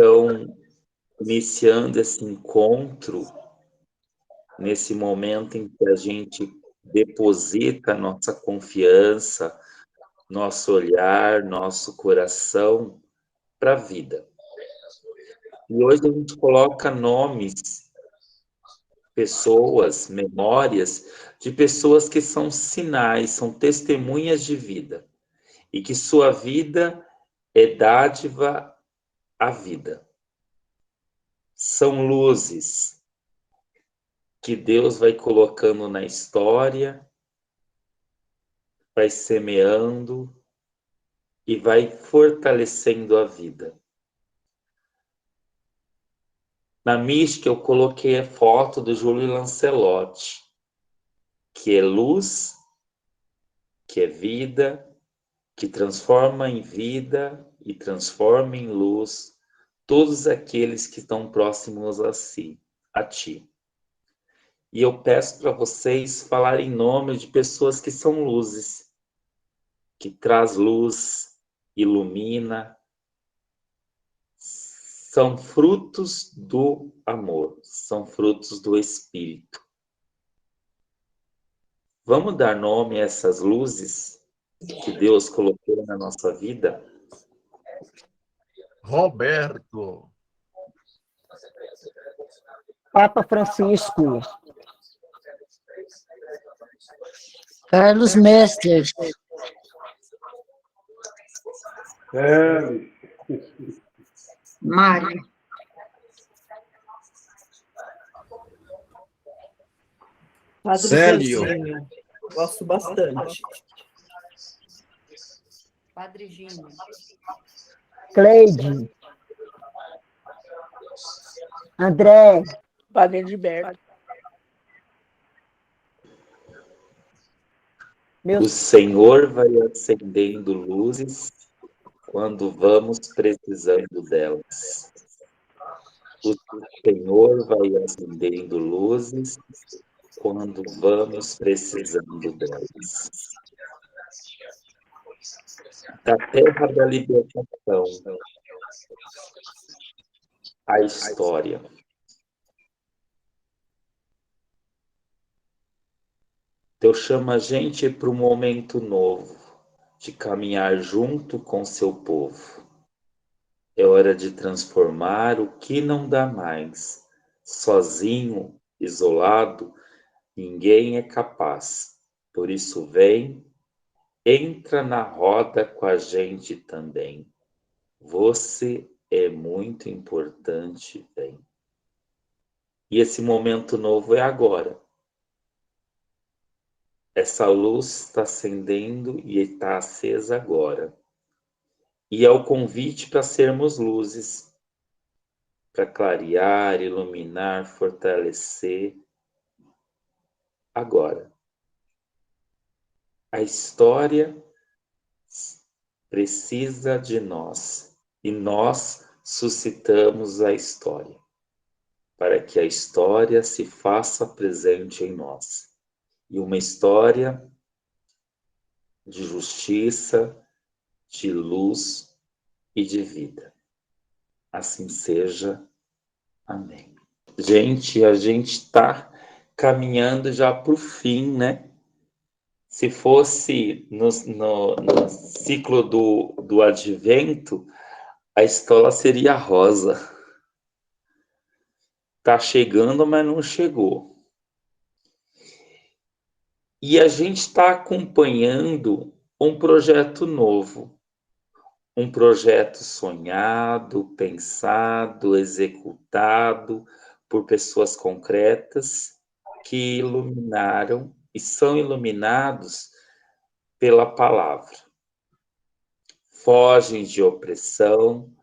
Então, iniciando esse encontro, nesse momento em que a gente deposita nossa confiança, nosso olhar, nosso coração para a vida. E hoje a gente coloca nomes, pessoas, memórias de pessoas que são sinais, são testemunhas de vida e que sua vida é dádiva à vida. São luzes que Deus vai colocando na história, vai semeando e vai fortalecendo a vida. Na mística eu coloquei a foto do Júlio Lancelotti, que é luz, que é vida, que transforma em vida e transforma em luz todos aqueles que estão próximos a ti. E eu peço para vocês falarem em nome de pessoas que são luzes, que traz luz, ilumina, são frutos do amor, são frutos do Espírito. Vamos dar nome a essas luzes que Deus colocou na nossa vida? Roberto. Papa Francisco. Carlos Mestres. Mário. Padre Célio. Zezinho. Gosto bastante. Padre Gino. Cleide. André. Padre Edilberto. O Senhor vai acendendo luzes quando vamos precisando delas. O Senhor vai acendendo luzes quando vamos precisando delas. Da terra da libertação, a história. Deus chama a gente para um momento novo, de caminhar junto com seu povo. É hora de transformar o que não dá mais. Sozinho, isolado, ninguém é capaz. Por isso vem, entra na roda com a gente também. Você é muito importante, vem. E esse momento novo é agora. Essa luz está acendendo e está acesa agora. E é o convite para sermos luzes, para clarear, iluminar, fortalecer. Agora. A história precisa de nós e nós suscitamos a história, para que a história se faça presente em nós. E uma história de justiça, de luz e de vida. Assim seja. Amém. Gente, a gente está caminhando já para o fim, né? Se fosse no ciclo do advento, a estola seria rosa. Está chegando, mas não chegou. E a gente está acompanhando um projeto novo. Um projeto sonhado, pensado, executado por pessoas concretas que iluminaram e são iluminados pela palavra. Fogem de opressão,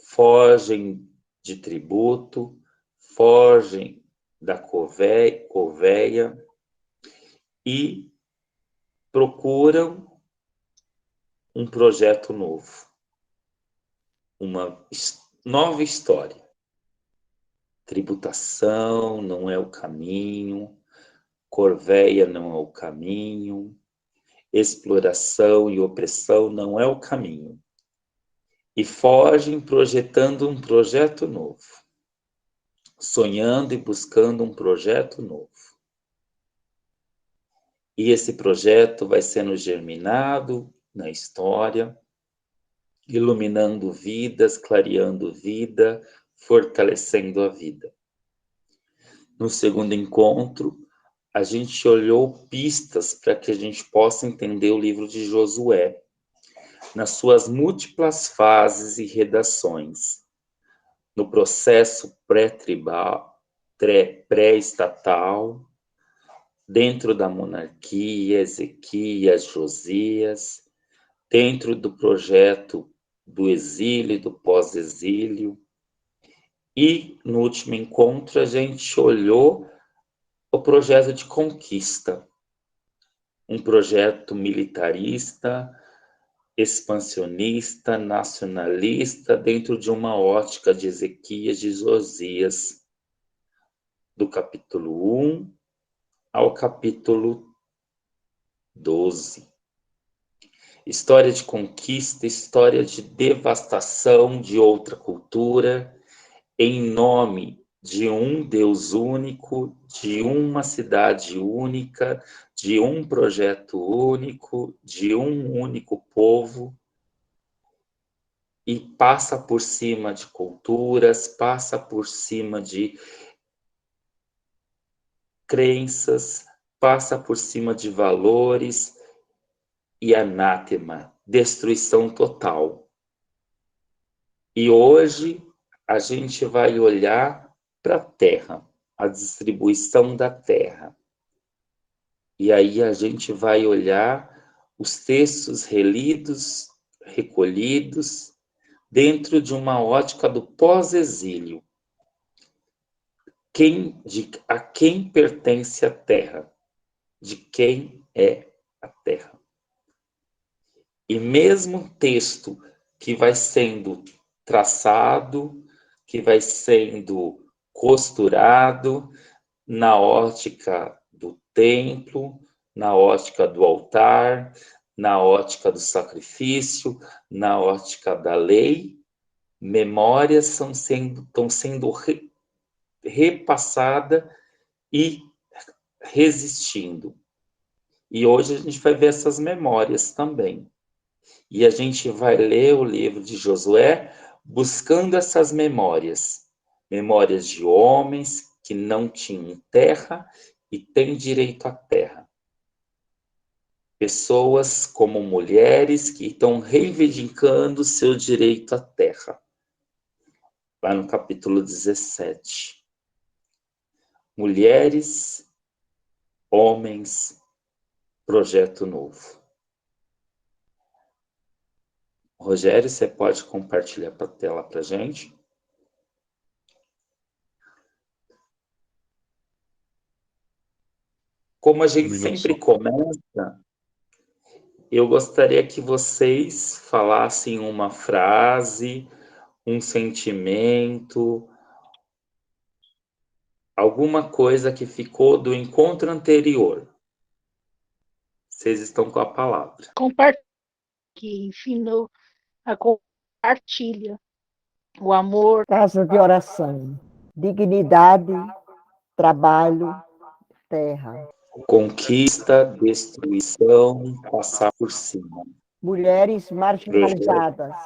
fogem de tributo, fogem da coveia e procuram um projeto novo, uma nova história. Tributação não é o caminho, corveia não é o caminho, exploração e opressão não é o caminho. e fogem projetando um projeto novo, sonhando e buscando um projeto novo. E esse projeto vai sendo germinado na história, iluminando vidas, clareando vida, fortalecendo a vida. No segundo encontro, a gente olhou pistas para que a gente possa entender o livro de Josué, nas suas múltiplas fases e redações, no processo pré-tribal, pré-estatal, dentro da monarquia, Ezequias, Josias, dentro do projeto do exílio e do pós-exílio. E, no último encontro, a gente olhou o projeto de conquista, um projeto militarista, expansionista, nacionalista, dentro de uma ótica de Ezequias e Josias, do capítulo 1 ao capítulo 12. História de conquista, história de devastação de outra cultura, em nome de um Deus único, de uma cidade única, de um projeto único, de um único povo, e passa por cima de culturas, passa por cima de crenças, passa por cima de valores, e anátema, destruição total. E hoje a gente vai olhar para a Terra, a distribuição da Terra. E aí a gente vai olhar os textos relidos, recolhidos, dentro de uma ótica do pós-exílio. A quem pertence a Terra? De quem é a Terra? E mesmo texto que vai sendo traçado, que vai sendo costurado na ótica do templo, na ótica do altar, na ótica do sacrifício, na ótica da lei, memórias estão sendo repassadas e resistindo. E hoje a gente vai ver essas memórias também. E a gente vai ler o livro de Josué buscando essas memórias. Memórias de homens que não tinham terra e têm direito à terra. Pessoas como mulheres que estão reivindicando seu direito à terra. Lá no capítulo 17. Mulheres, homens, projeto novo. Rogério, você pode compartilhar a tela para a gente? Como a gente sempre começa, eu gostaria que vocês falassem uma frase, um sentimento, alguma coisa que ficou do encontro anterior. Vocês estão com a palavra. Compartilha, que ensinou a compartilha o amor. Casa de oração. Dignidade, trabalho, terra. Conquista, destruição, passar por cima. Mulheres marginalizadas.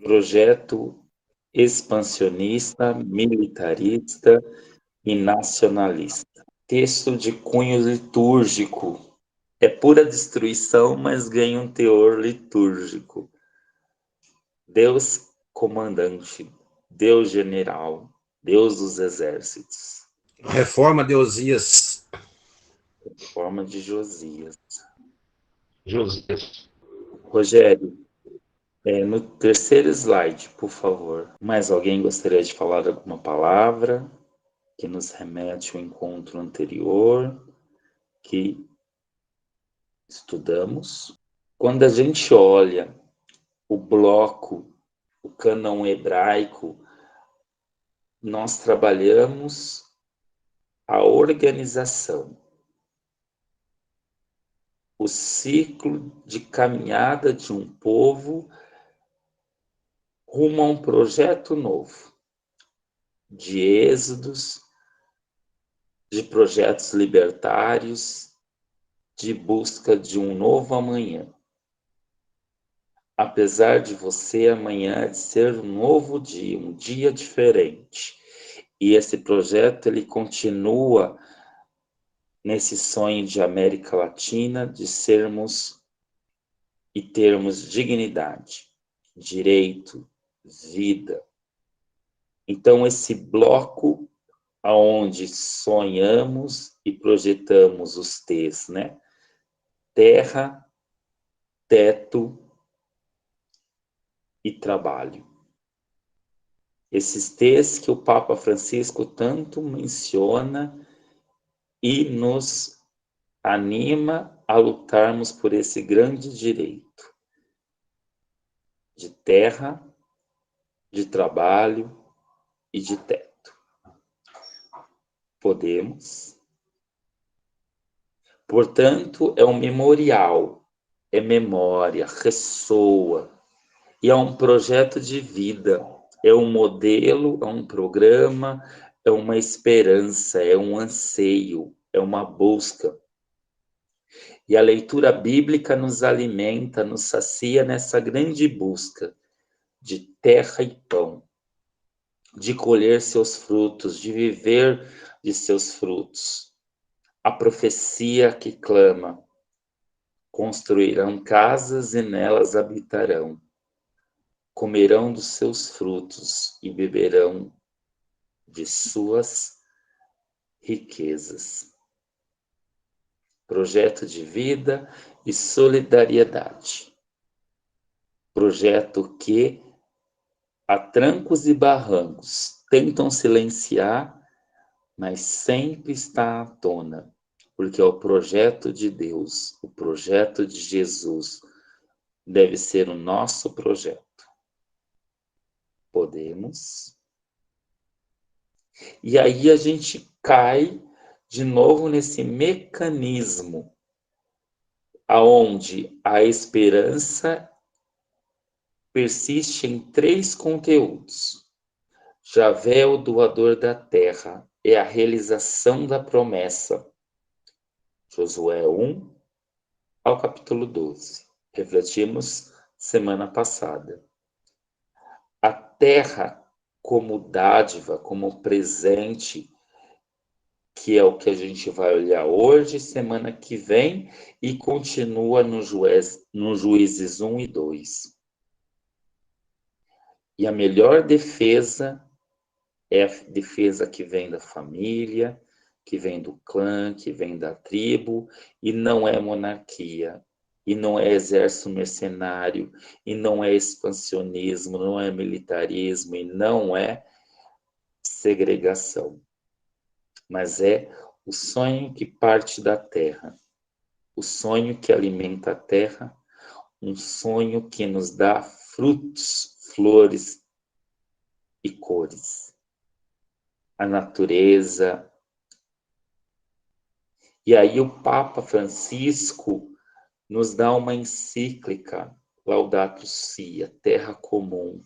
Projeto expansionista, militarista e nacionalista. Texto de cunho litúrgico. É pura destruição, mas ganha um teor litúrgico. Deus comandante, Deus general, Deus dos exércitos. Reforma de Osias. Forma de Josias. Josias. Rogério, no terceiro slide, por favor. Mais alguém gostaria de falar alguma palavra que nos remete ao encontro anterior que estudamos? Quando a gente olha o bloco, o cânon hebraico, nós trabalhamos a organização, o ciclo de caminhada de um povo rumo a um projeto novo, de êxodos, de projetos libertários, de busca de um novo amanhã. Apesar de você, amanhã de ser um novo dia, um dia diferente. E esse projeto, ele continua nesse sonho de América Latina, de sermos e termos dignidade, direito, vida. Então, esse bloco aonde sonhamos e projetamos os T's, né? Terra, teto e trabalho. Esses T's que o Papa Francisco tanto menciona e nos anima a lutarmos por esse grande direito de terra, de trabalho e de teto. Podemos. Portanto, é um memorial, é memória, ressoa, e é um projeto de vida, é um modelo, é um programa, é uma esperança, é um anseio, é uma busca. E a leitura bíblica nos alimenta, nos sacia nessa grande busca de terra e pão, de colher seus frutos, de viver de seus frutos. A profecia que clama: construirão casas e nelas habitarão, comerão dos seus frutos e beberão de suas riquezas. Projeto de vida e solidariedade. Projeto que, a trancos e barrancos, tentam silenciar, mas sempre está à tona, porque é o projeto de Deus, o projeto de Jesus, deve ser o nosso projeto. Podemos. E aí a gente cai de novo nesse mecanismo aonde a esperança persiste em 3 conteúdos. Javé é o doador da terra, é a realização da promessa. Josué 1 ao capítulo 12. Refletimos semana passada. A terra como dádiva, como presente, que é o que a gente vai olhar hoje, semana que vem, e continua no Juízes 1 e 2. E a melhor defesa é a defesa que vem da família, que vem do clã, que vem da tribo, e não é monarquia, e não é exército mercenário, e não é expansionismo, não é militarismo, e não é segregação. Mas é o sonho que parte da terra, o sonho que alimenta a terra, um sonho que nos dá frutos, flores e cores. A natureza. E aí o Papa Francisco nos dá uma encíclica, Laudato Si, a Terra Comum,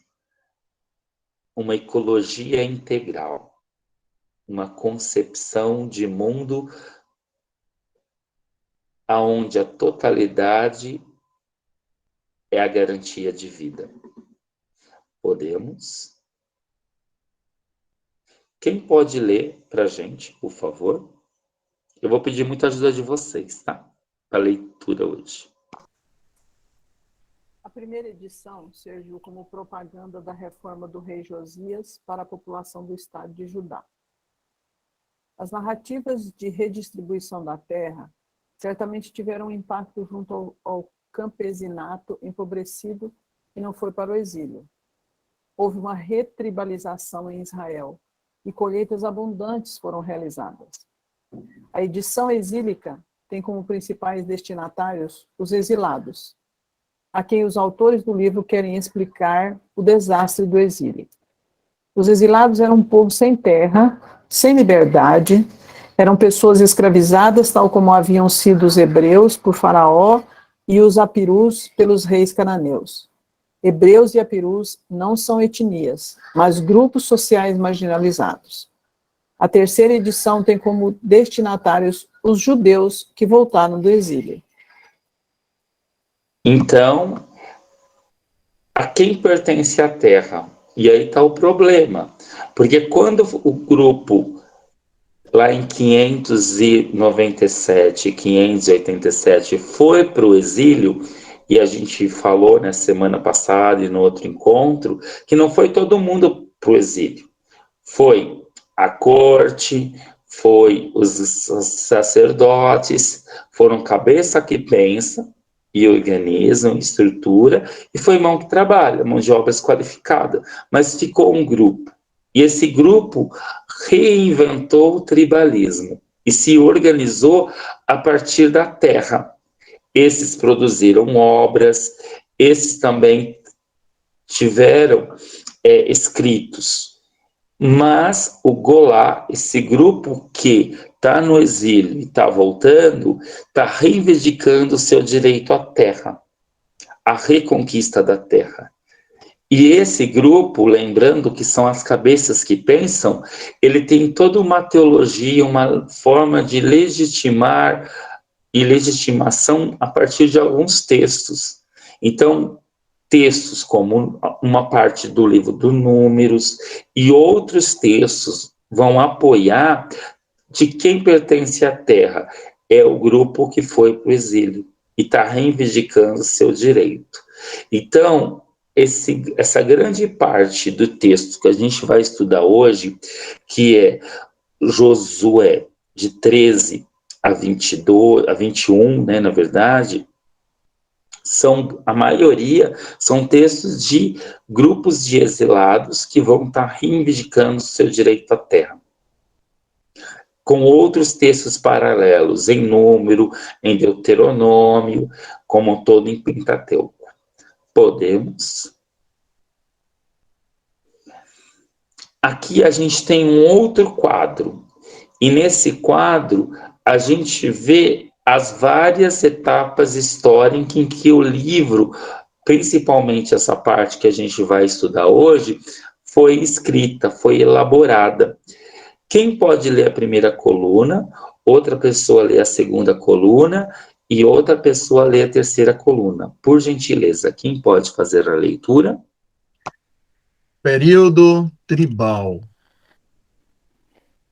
uma ecologia integral, uma concepção de mundo aonde a totalidade é a garantia de vida. Podemos? Quem pode ler para a gente, por favor? Eu vou pedir muita ajuda de vocês, tá? Para a leitura hoje. A primeira edição serviu como propaganda da reforma do rei Josias para a população do estado de Judá. As narrativas de redistribuição da terra certamente tiveram um impacto junto ao campesinato empobrecido que não foi para o exílio. Houve uma retribalização em Israel e colheitas abundantes foram realizadas. A edição exílica tem como principais destinatários os exilados, a quem os autores do livro querem explicar o desastre do exílio. Os exilados eram um povo sem terra, sem liberdade, Eram pessoas escravizadas, tal como haviam sido os hebreus por Faraó e os apirus pelos reis cananeus. Hebreus e apirus não são etnias, mas grupos sociais marginalizados. A terceira edição tem como destinatários os judeus que voltaram do exílio. Então, a quem pertence a terra? E aí está o problema, porque quando o grupo, lá em 597, 587, foi para o exílio, e a gente falou na semana passada e no outro encontro, que não foi todo mundo para o exílio. Foi a corte, foi os sacerdotes, foram cabeça que pensa e organizam, estrutura, e foi mão que trabalha, mão de obra qualificada. Mas ficou um grupo. E esse grupo reinventou o tribalismo e se organizou a partir da terra. Esses produziram obras, esses também tiveram escritos. Mas o Golá, esse grupo que está no exílio e está voltando, está reivindicando o seu direito à terra, a reconquista da terra. E esse grupo, lembrando que são as cabeças que pensam, ele tem toda uma teologia, uma forma de legitimar e legitimação a partir de alguns textos. Então, textos como uma parte do livro dos Números e outros textos vão apoiar de quem pertence à terra. É o grupo que foi para o exílio e está reivindicando seu direito. Então, essa grande parte do texto que a gente vai estudar hoje, que é Josué, de 13 a 22, a 21, né, na verdade, a maioria são textos de grupos de exilados que vão estar reivindicando seu direito à terra. Com outros textos paralelos, em Número, em Deuteronômio, como todo em Pentateuco. Podemos. Aqui a gente tem um outro quadro, e nesse quadro a gente vê as várias etapas históricas em que o livro, principalmente essa parte que a gente vai estudar hoje, foi escrita, foi elaborada. Quem pode ler a primeira coluna, outra pessoa lê a segunda coluna e outra pessoa lê a terceira coluna. Por gentileza, quem pode fazer a leitura? Período tribal.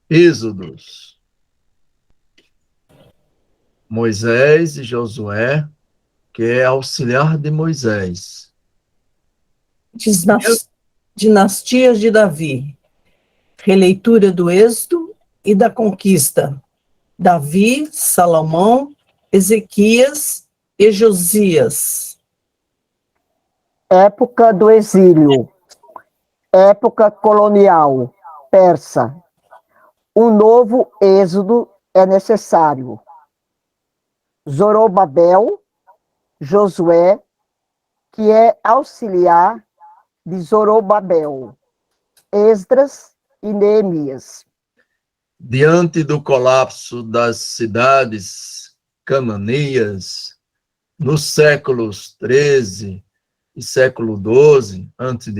Êxodos. Moisés e Josué, que é auxiliar de Moisés. Dinastias de Davi. Releitura do Êxodo e da Conquista. Davi, Salomão, Ezequias e Josias. Época do exílio. Época colonial. Persa. Um novo êxodo é necessário. Zorobabel, Josué, que é auxiliar de Zorobabel, Esdras e Neemias. Diante do colapso das cidades cananeias, nos séculos 13 e século 12 a.C.,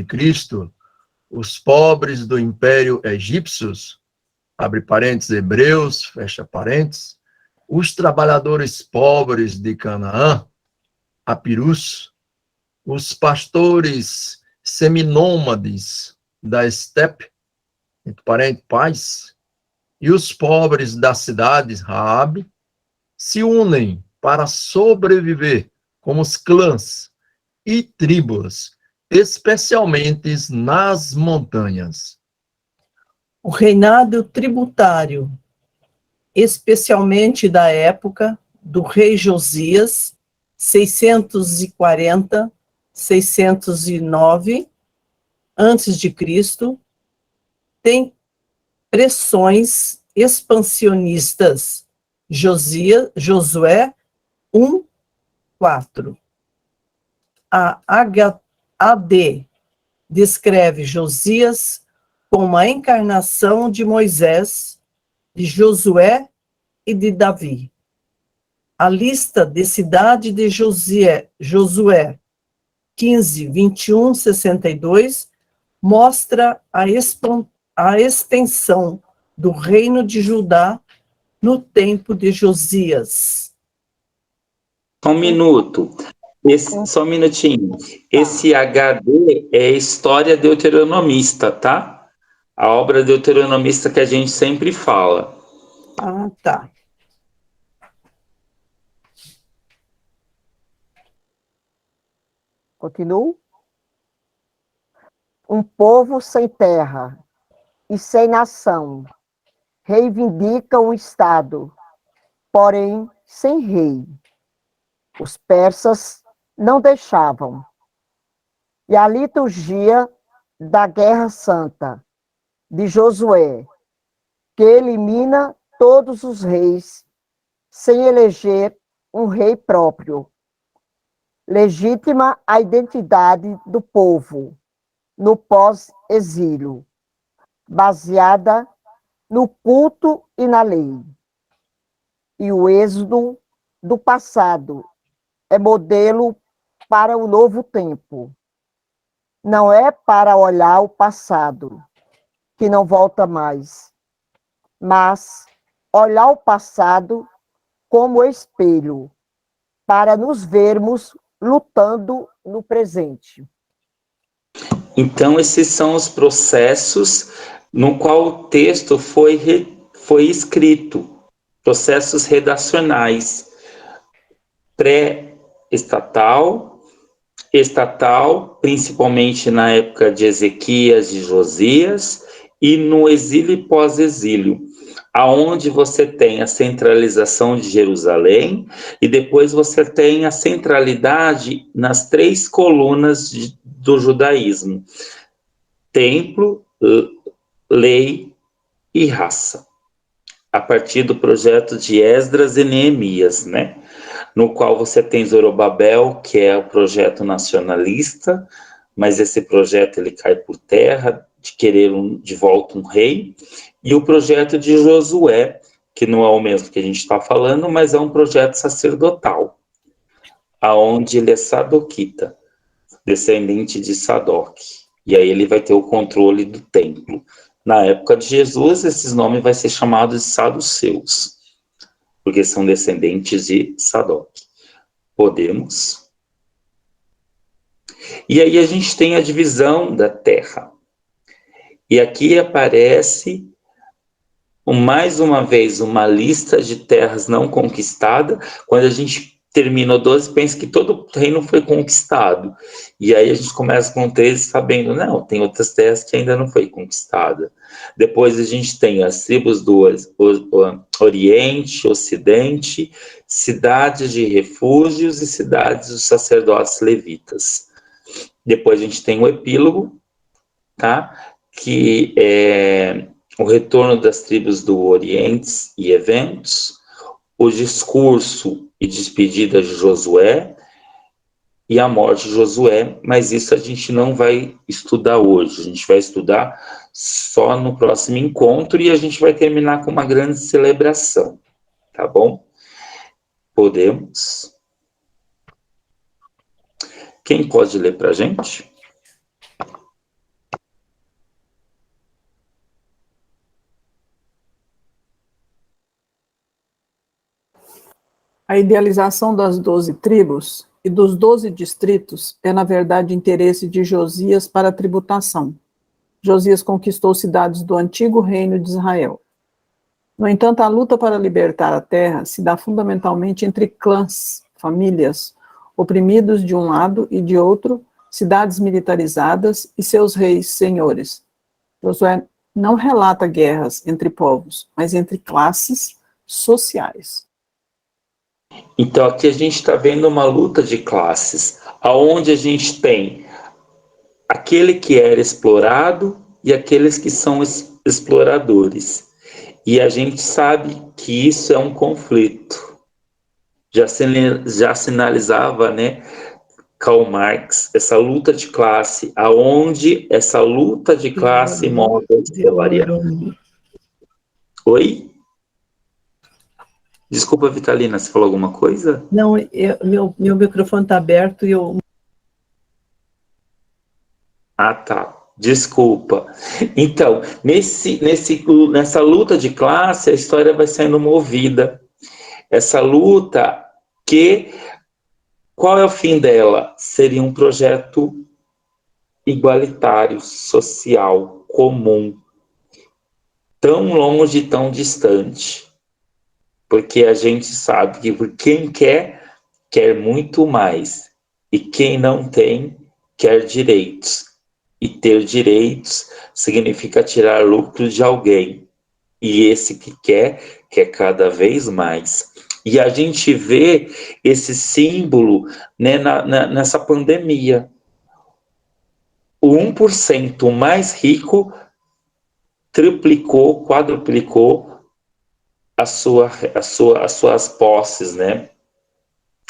os pobres do Império Egípcios, abre parênteses, hebreus, fecha parênteses, os trabalhadores pobres de Canaã, apirus, os pastores seminômades da estepe, entre parênteses, paz, e os pobres das cidades, Raabe, se unem para sobreviver como os clãs e tribos, especialmente nas montanhas. O reinado tributário, especialmente da época do rei Josias, 640-609 a.C., tem pressões expansionistas. Josué 1:4. A AD descreve Josias como a encarnação de Moisés de Josué e de Davi. A lista de cidade de Josué 15, 21, 62 mostra a extensão do reino de Judá no tempo de Josias. Só um minuto. Só um minutinho. Esse HD é História Deuteronomista, tá? A obra deuteronomista que a gente sempre fala. Ah, tá. Continuo. Um povo sem terra e sem nação reivindica um Estado, porém sem rei. Os persas não deixavam. E a liturgia da Guerra Santa de Josué, que elimina todos os reis sem eleger um rei próprio, legitima a identidade do povo no pós-exílio, baseada no culto e na lei. E o êxodo do passado é modelo para o novo tempo. Não é para olhar o passado, que não volta mais, mas olhar o passado como espelho, para nos vermos lutando no presente. Então, esses são os processos no qual o texto foi escrito, processos redacionais, pré-estatal, estatal, principalmente na época de Ezequias, de Josias, e no exílio e pós-exílio, aonde você tem a centralização de Jerusalém, e depois você tem a centralidade nas 3 colunas do judaísmo: templo, lei e raça, a partir do projeto de Esdras e Neemias, né? No qual você tem Zorobabel, que é o projeto nacionalista, mas esse projeto ele cai por terra, de querer de volta um rei, e o projeto de Josué, que não é o mesmo que a gente está falando, mas é um projeto sacerdotal, aonde ele é sadoquita, descendente de Sadoc, e aí ele vai ter o controle do templo. Na época de Jesus, esses nomes vai ser chamados de saduceus, porque são descendentes de Sadoc. Podemos. E aí a gente tem a divisão da terra. E aqui aparece, mais uma vez, uma lista de terras não conquistadas. Quando a gente termina o 12, pensa que todo o reino foi conquistado. E aí a gente começa com o 13 sabendo, não, tem outras terras que ainda não foi conquistada. Depois a gente tem as tribos do Oriente, Ocidente, cidades de refúgios e cidades dos sacerdotes levitas. Depois a gente tem o epílogo, tá? Que é o retorno das tribos do Oriente e eventos, o discurso e despedida de Josué e a morte de Josué, mas isso a gente não vai estudar hoje, a gente vai estudar só no próximo encontro e a gente vai terminar com uma grande celebração, tá bom? Podemos? Quem pode ler para a gente? A idealização das 12 tribos e dos 12 distritos é, na verdade, interesse de Josias para a tributação. Josias conquistou cidades do antigo reino de Israel. No entanto, a luta para libertar a terra se dá fundamentalmente entre clãs, famílias, oprimidos de um lado e de outro, cidades militarizadas e seus reis senhores. Josué não relata guerras entre povos, mas entre classes sociais. Então, aqui a gente está vendo uma luta de classes, aonde a gente tem aquele que era explorado e aqueles que são exploradores. E a gente sabe que isso é um conflito. Já sinalizava, né, Karl Marx, essa luta de classe, aonde essa luta de classe mostra a história. Oi? Desculpa, Vitalina, você falou alguma coisa? Não, meu microfone está aberto e eu. Ah, tá. Desculpa. Então, nessa luta de classe, a história vai sendo movida. Essa luta que, qual é o fim dela? Seria um projeto igualitário, social, comum, tão longe, tão distante. Porque a gente sabe que quem quer muito mais. E quem não tem, quer direitos. E ter direitos significa tirar lucro de alguém. E esse que quer cada vez mais. E a gente vê esse símbolo, né, nessa pandemia. O 1% mais rico triplicou, quadruplicou as suas posses, né?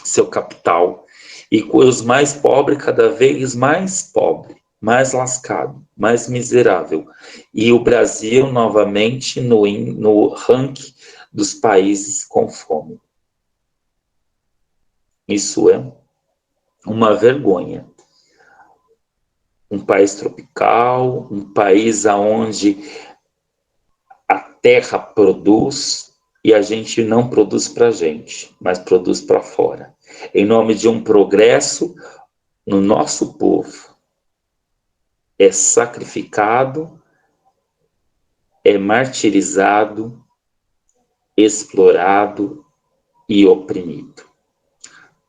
Seu capital. E os mais pobres, cada vez mais pobre, mais lascado, mais miserável. E o Brasil, novamente, no ranking dos países com fome. Isso é uma vergonha. Um país tropical, um país onde a terra produz e a gente não produz para a gente, mas produz para fora. Em nome de um progresso no nosso povo. É sacrificado, é martirizado, explorado e oprimido.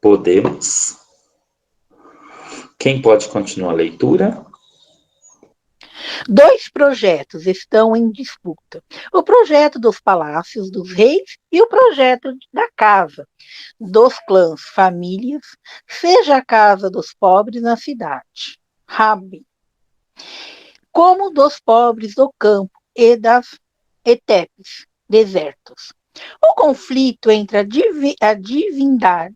Podemos? Quem pode continuar a leitura? 2 projetos estão em disputa: o projeto dos palácios dos reis e o projeto da casa dos clãs, famílias, seja a casa dos pobres na cidade, Rabi, como dos pobres do campo e das etepes, desertos. O conflito entre a divindade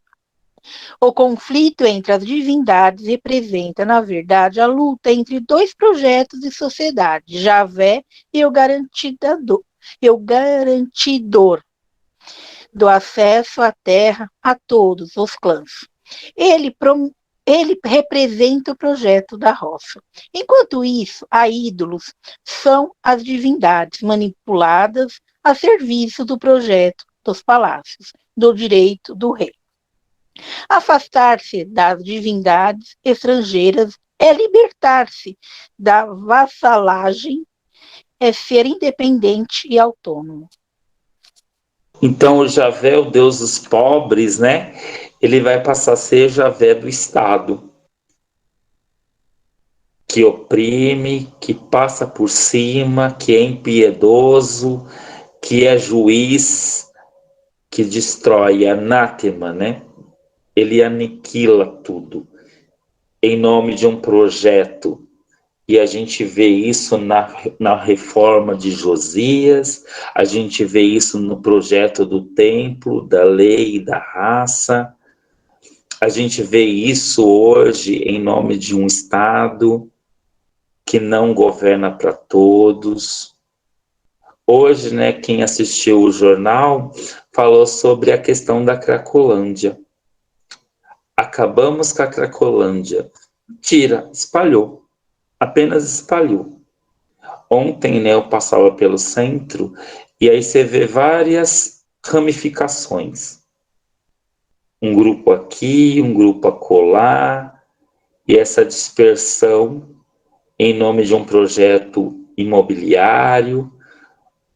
O conflito entre as divindades representa, na verdade, a luta entre 2 projetos de sociedade, Javé e o garantidor do acesso à terra a todos os clãs. Ele representa o projeto da roça. Enquanto isso, a ídolos são as divindades manipuladas a serviço do projeto dos palácios, do direito do rei. Afastar-se das divindades estrangeiras é libertar-se da vassalagem, é ser independente e autônomo. Então, o Javé, o Deus dos pobres, né? Ele vai passar a ser Javé do Estado, que oprime, que passa por cima, que é impiedoso, que é juiz, que destrói, anátema, né? Ele aniquila tudo em nome de um projeto. E a gente vê isso na reforma de Josias, a gente vê isso no projeto do templo, da lei e da raça. A gente vê isso hoje em nome de um Estado que não governa para todos. Hoje, né, quem assistiu o jornal falou sobre a questão da Cracolândia. Acabamos com a Cracolândia. Tira, espalhou. Apenas espalhou. Ontem, né, eu passava pelo centro e aí você vê várias ramificações. Um grupo aqui, um grupo acolá, e essa dispersão em nome de um projeto imobiliário,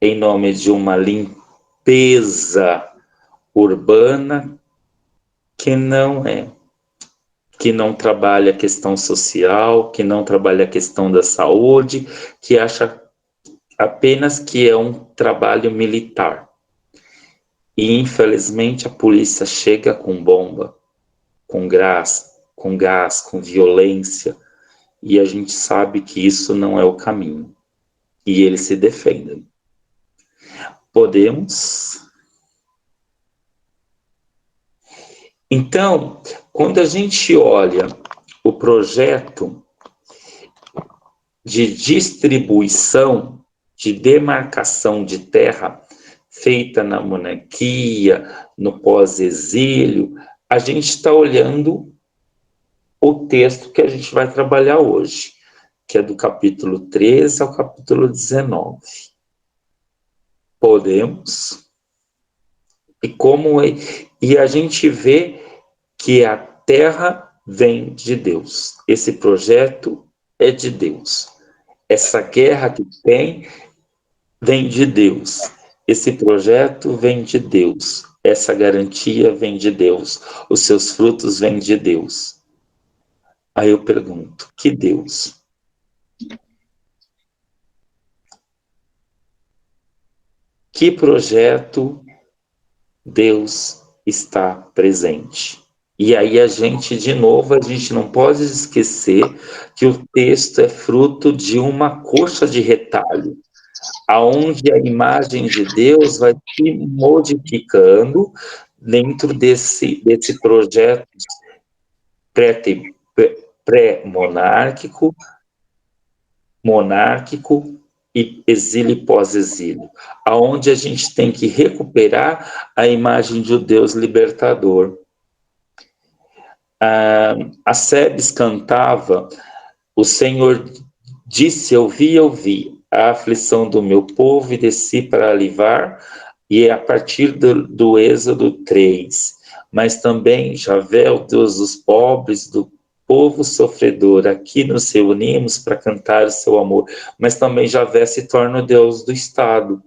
em nome de uma limpeza urbana que não é, que não trabalha a questão social, que não trabalha a questão da saúde, que acha apenas que é um trabalho militar. E, infelizmente, a polícia chega com bomba, com gás, com violência, e a gente sabe que isso não é o caminho. E eles se defendem. Podemos? Então, quando a gente olha o projeto de distribuição, de demarcação de terra feita na monarquia, no pós-exílio, a gente está olhando o texto que a gente vai trabalhar hoje, que é do capítulo 13 ao capítulo 19. Podemos? E a gente vê que a terra vem de Deus. Esse projeto é de Deus. Essa guerra que tem vem de Deus. Esse projeto vem de Deus. Essa garantia vem de Deus. Os seus frutos vêm de Deus. Aí eu pergunto, que Deus? Que projeto Deus está presente? E aí a gente não pode esquecer que o texto é fruto de uma coxa de retalho, aonde a imagem de Deus vai se modificando dentro desse projeto pré-monárquico, monárquico e exílio e pós-exílio, aonde a gente tem que recuperar a imagem de um Deus libertador. A Sebes cantava, o Senhor disse, eu vi a aflição do meu povo e desci para alivar, e é a partir do Êxodo 3. Mas também Javé, o Deus dos pobres, do povo sofredor, aqui nos reunimos para cantar o seu amor. Mas também Javé se torna o Deus do Estado,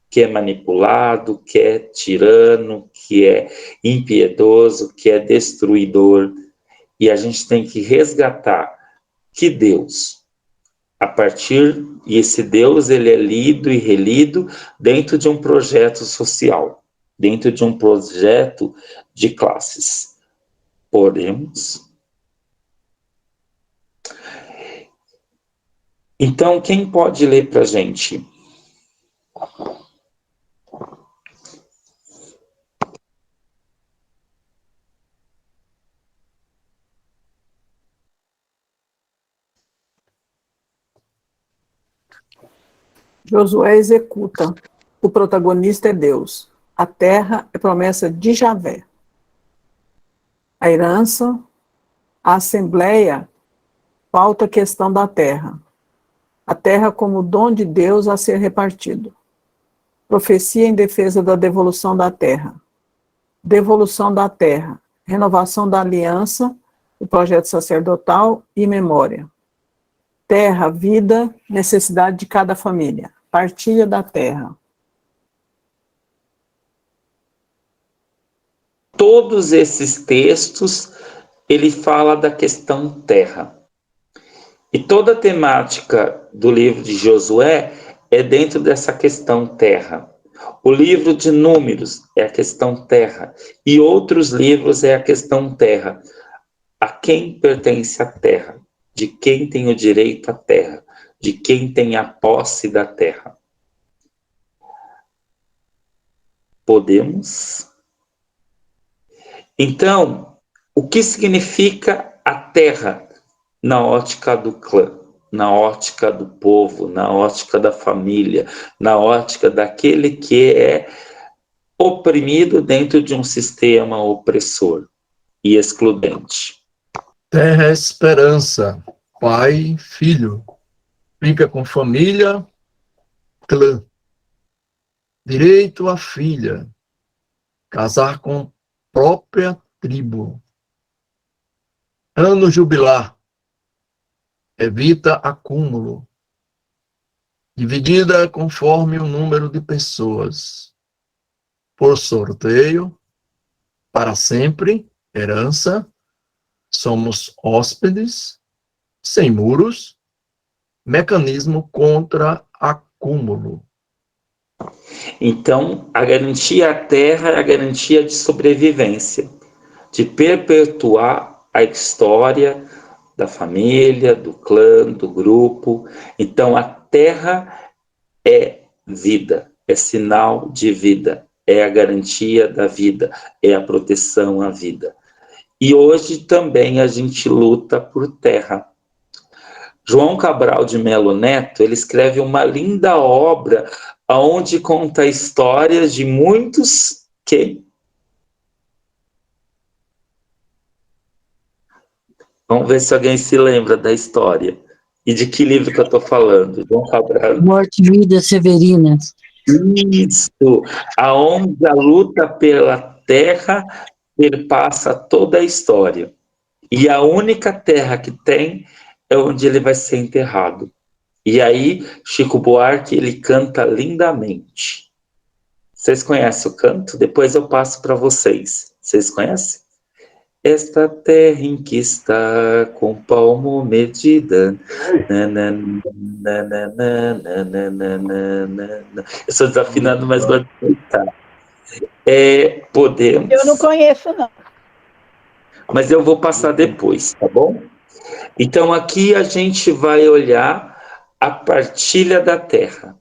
que é manipulado, que é tirano, que é impiedoso, que é destruidor. E a gente tem que resgatar que Deus, e esse Deus ele é lido e relido dentro de um projeto social, dentro de um projeto de classes. Podemos? Então, quem pode ler para a gente? Josué executa. O protagonista é Deus. A terra é promessa de Javé. A herança, a assembleia, pauta a questão da terra. A terra como dom de Deus a ser repartido. Profecia em defesa da devolução da terra. Devolução da terra. Renovação da aliança, o projeto sacerdotal e memória. Terra, vida, necessidade de cada família. Partilha da terra. Todos esses textos, ele fala da questão terra. E toda a temática do livro de Josué é dentro dessa questão terra. O livro de Números é a questão terra. E outros livros é a questão terra. A quem pertence a terra? De quem tem o direito à terra? De quem tem a posse da terra? Podemos? Então, o que significa a terra na ótica do clã, na ótica do povo, na ótica da família, na ótica daquele que é oprimido dentro de um sistema opressor e excludente? Terra é esperança, pai, filho. Fica com família, clã. Direito à filha. Casar com própria tribo. Ano jubilar. Evita acúmulo. Dividida conforme o número de pessoas. Por sorteio. Para sempre. Herança. Somos hóspedes. Sem muros. Mecanismo contra acúmulo. Então, a garantia à terra é a garantia de sobrevivência, de perpetuar a história da família, do clã, do grupo. Então, a terra é vida, é sinal de vida, é a garantia da vida, é a proteção à vida. E hoje também a gente luta por terra. João Cabral de Melo Neto, ele escreve uma linda obra aonde conta histórias de muitos que... Vamos ver se alguém se lembra da história. E de que livro que eu estou falando? João Cabral. Morte e Vida Severina. Isso! Aonde a luta pela terra perpassa toda a história. E a única terra que tem é onde ele vai ser enterrado. E aí, Chico Buarque, ele canta lindamente. Vocês conhecem o canto? Depois eu passo para vocês. Vocês conhecem? Esta terra em que está com palmo medida. Eu estou desafinando, mas gosto de cantar. Podemos. Eu não conheço, não. Mas eu vou passar depois, tá bom? Então, aqui a gente vai olhar a partilha da terra.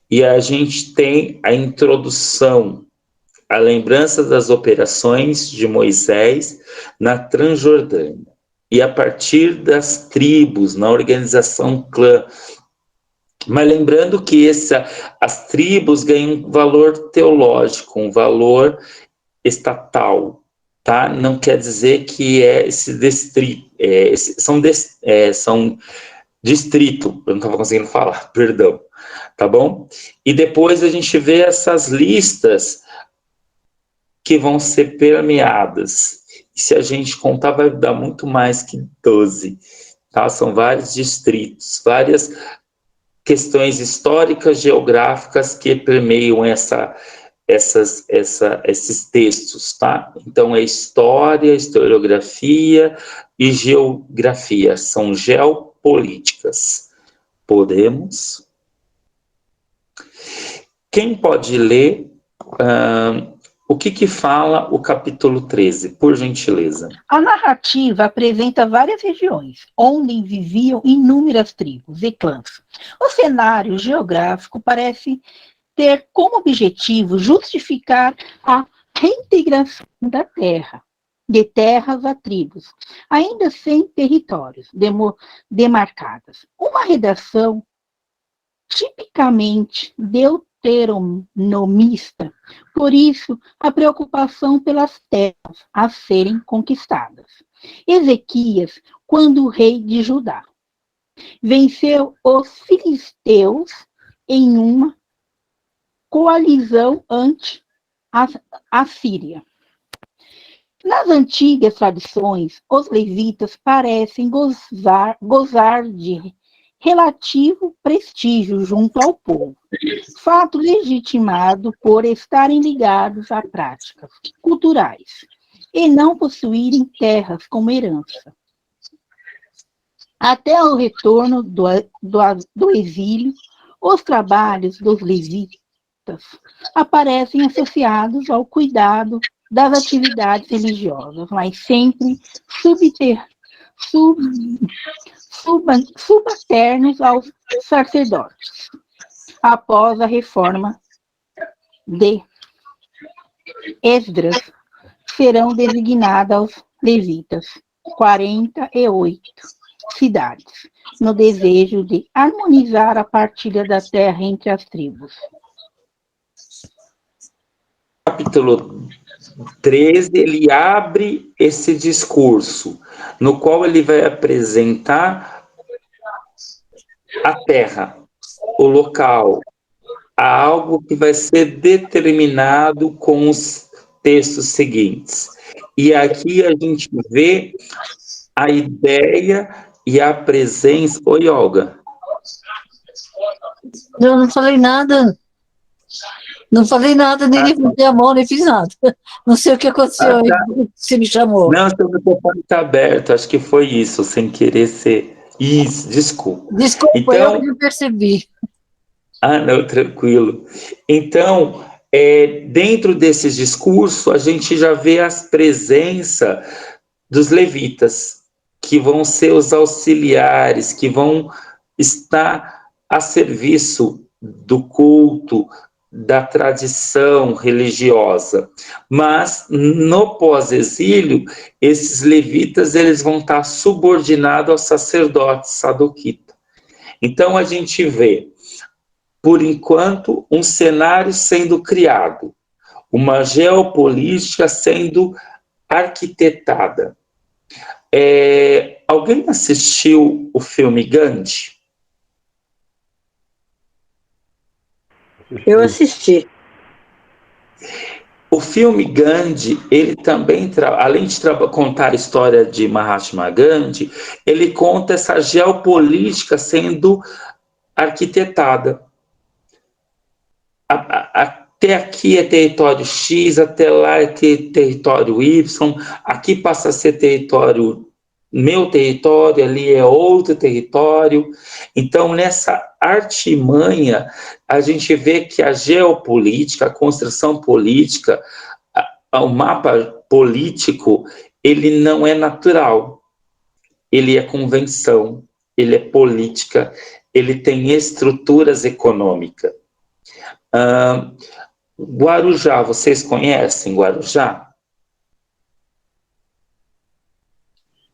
E a gente tem a introdução, a lembrança das operações de Moisés na Transjordânia. E a partir das tribos, na organização clã. Mas lembrando que as tribos ganham um valor teológico, um valor estatal, tá? Não quer dizer que esse distrito, são distrito, eu não estava conseguindo falar, perdão, tá bom? E depois a gente vê essas listas que vão ser permeadas. E se a gente contar, vai dar muito mais que 12, tá? São vários distritos, várias questões históricas, geográficas que permeiam esses textos, tá? Então, é história, historiografia e geografia, são geopolíticas. Podemos? Quem pode ler o que fala o capítulo 13, por gentileza? A narrativa apresenta várias regiões, onde viviam inúmeras tribos e clãs. O cenário geográfico parece ter como objetivo justificar a reintegração da terra, de terras a tribos, ainda sem territórios demarcadas. Uma redação tipicamente deuteronomista, por isso a preocupação pelas terras a serem conquistadas. Ezequias, quando o rei de Judá, venceu os filisteus em uma coalizão ante a Síria. Nas antigas tradições, os levitas parecem gozar de relativo prestígio junto ao povo, fato legitimado por estarem ligados a práticas culturais e não possuírem terras como herança. Até o retorno do exílio, os trabalhos dos levitas aparecem associados ao cuidado das atividades religiosas, mas sempre subalternos aos sacerdotes. Após a reforma de Esdras, serão designadas aos levitas 48 cidades, no desejo de harmonizar a partilha da terra entre as tribos. Capítulo 13, ele abre esse discurso, no qual ele vai apresentar a terra, o local, algo que vai ser determinado com os textos seguintes. E aqui a gente vê a ideia e a presença... Oi, Olga. Eu não falei nada. Não falei nada, nem levantei a mão, nem fiz nada. Não sei o que aconteceu aí, você me chamou. Não, seu microfone está aberto, acho que foi isso, sem querer ser... Isso, desculpa. Desculpa, então, eu que não percebi. Não, tranquilo. Então, dentro desses discursos, a gente já vê as presenças dos levitas, que vão ser os auxiliares, que vão estar a serviço do culto, da tradição religiosa. Mas, no pós-exílio, esses levitas eles vão estar subordinados aos sacerdotes sadoquitas. Então, a gente vê por enquanto, um cenário sendo criado, uma geopolítica sendo arquitetada. Alguém assistiu o filme Gandhi? Eu assisti. O filme Gandhi, ele também, além de contar a história de Mahatma Gandhi, ele conta essa geopolítica sendo arquitetada. Até aqui é território X, até lá é território Y, aqui passa a ser meu território, ali é outro território. Então, nessa artimanha, a gente vê que a geopolítica, a construção política, o mapa político, ele não é natural, ele é convenção, ele é política, ele tem estruturas econômicas. Guarujá, vocês conhecem Guarujá?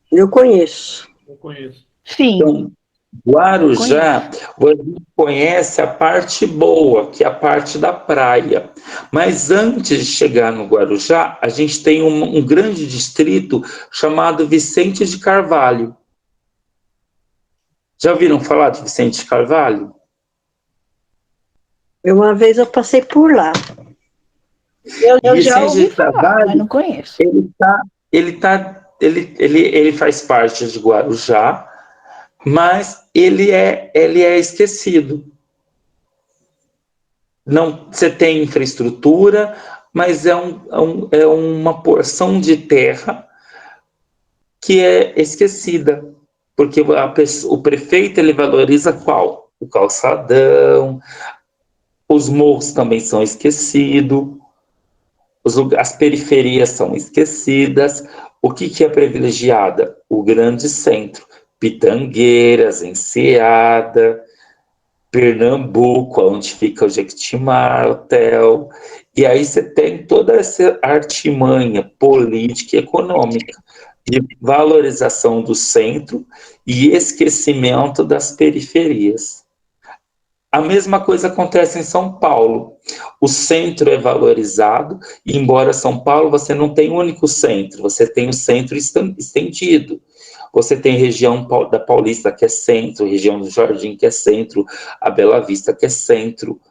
Eu conheço. Sim. Então, Guarujá, você conhece a parte boa, que é a parte da praia. Mas antes de chegar no Guarujá, a gente tem um grande distrito chamado Vicente de Carvalho. Já ouviram falar de Vicente de Carvalho? Uma vez eu passei por lá. Eu já ouvi Vicente de falar, Carvalho, mas não conheço. ele faz parte de Guarujá, mas ele é esquecido. Não, você tem infraestrutura, mas é uma porção de terra que é esquecida, porque o prefeito ele valoriza qual? O calçadão, os morros também são esquecidos, as periferias são esquecidas. O que é privilegiada? O grande centro, Pitangueiras, Enseada, Pernambuco, onde fica o Jequitimar Hotel, e aí você tem toda essa artimanha política e econômica de valorização do centro e esquecimento das periferias. A mesma coisa acontece em São Paulo. O centro é valorizado, e embora São Paulo você não tem um único centro, você tem o centro estendido. Você tem região da Paulista, que é centro, região do Jardim, que é centro, a Bela Vista, que é centro.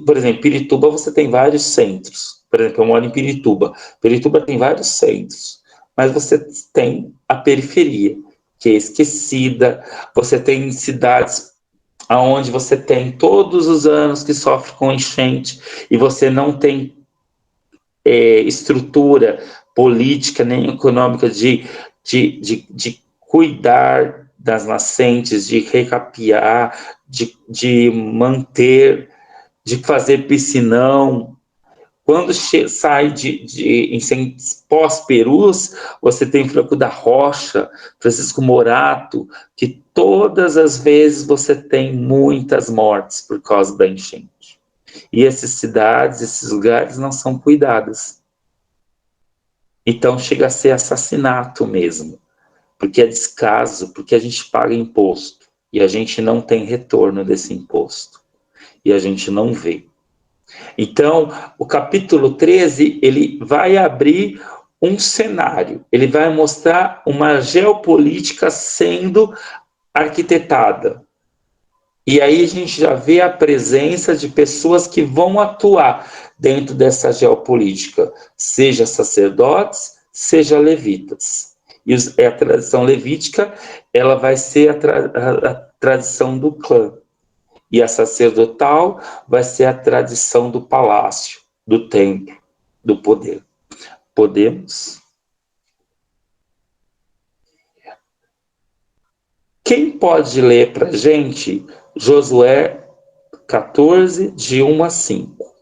Por exemplo, Pirituba você tem vários centros. Por exemplo, eu moro em Pirituba. Pirituba tem vários centros, mas você tem a periferia, que é esquecida. Você tem cidades onde você tem todos os anos que sofre com enchente e você não tem estrutura política nem econômica de cuidar das nascentes, de recapear, de manter, de fazer piscinão. Quando sai de pós-Perus, você tem Franco da Rocha, Francisco Morato, que todas as vezes você tem muitas mortes por causa da enchente. E essas cidades, esses lugares não são cuidados. Então chega a ser assassinato mesmo, porque é descaso, porque a gente paga imposto e a gente não tem retorno desse imposto. E a gente não vê. Então, o capítulo 13, ele vai abrir um cenário, ele vai mostrar uma geopolítica sendo arquitetada. E aí a gente já vê a presença de pessoas que vão atuar dentro dessa geopolítica, seja sacerdotes, seja levitas. E a tradição levítica, ela vai ser a tradição do clã. E a sacerdotal vai ser a tradição do palácio, do templo, do poder. Podemos? Quem pode ler para a gente Josué 14, de 1 a 5?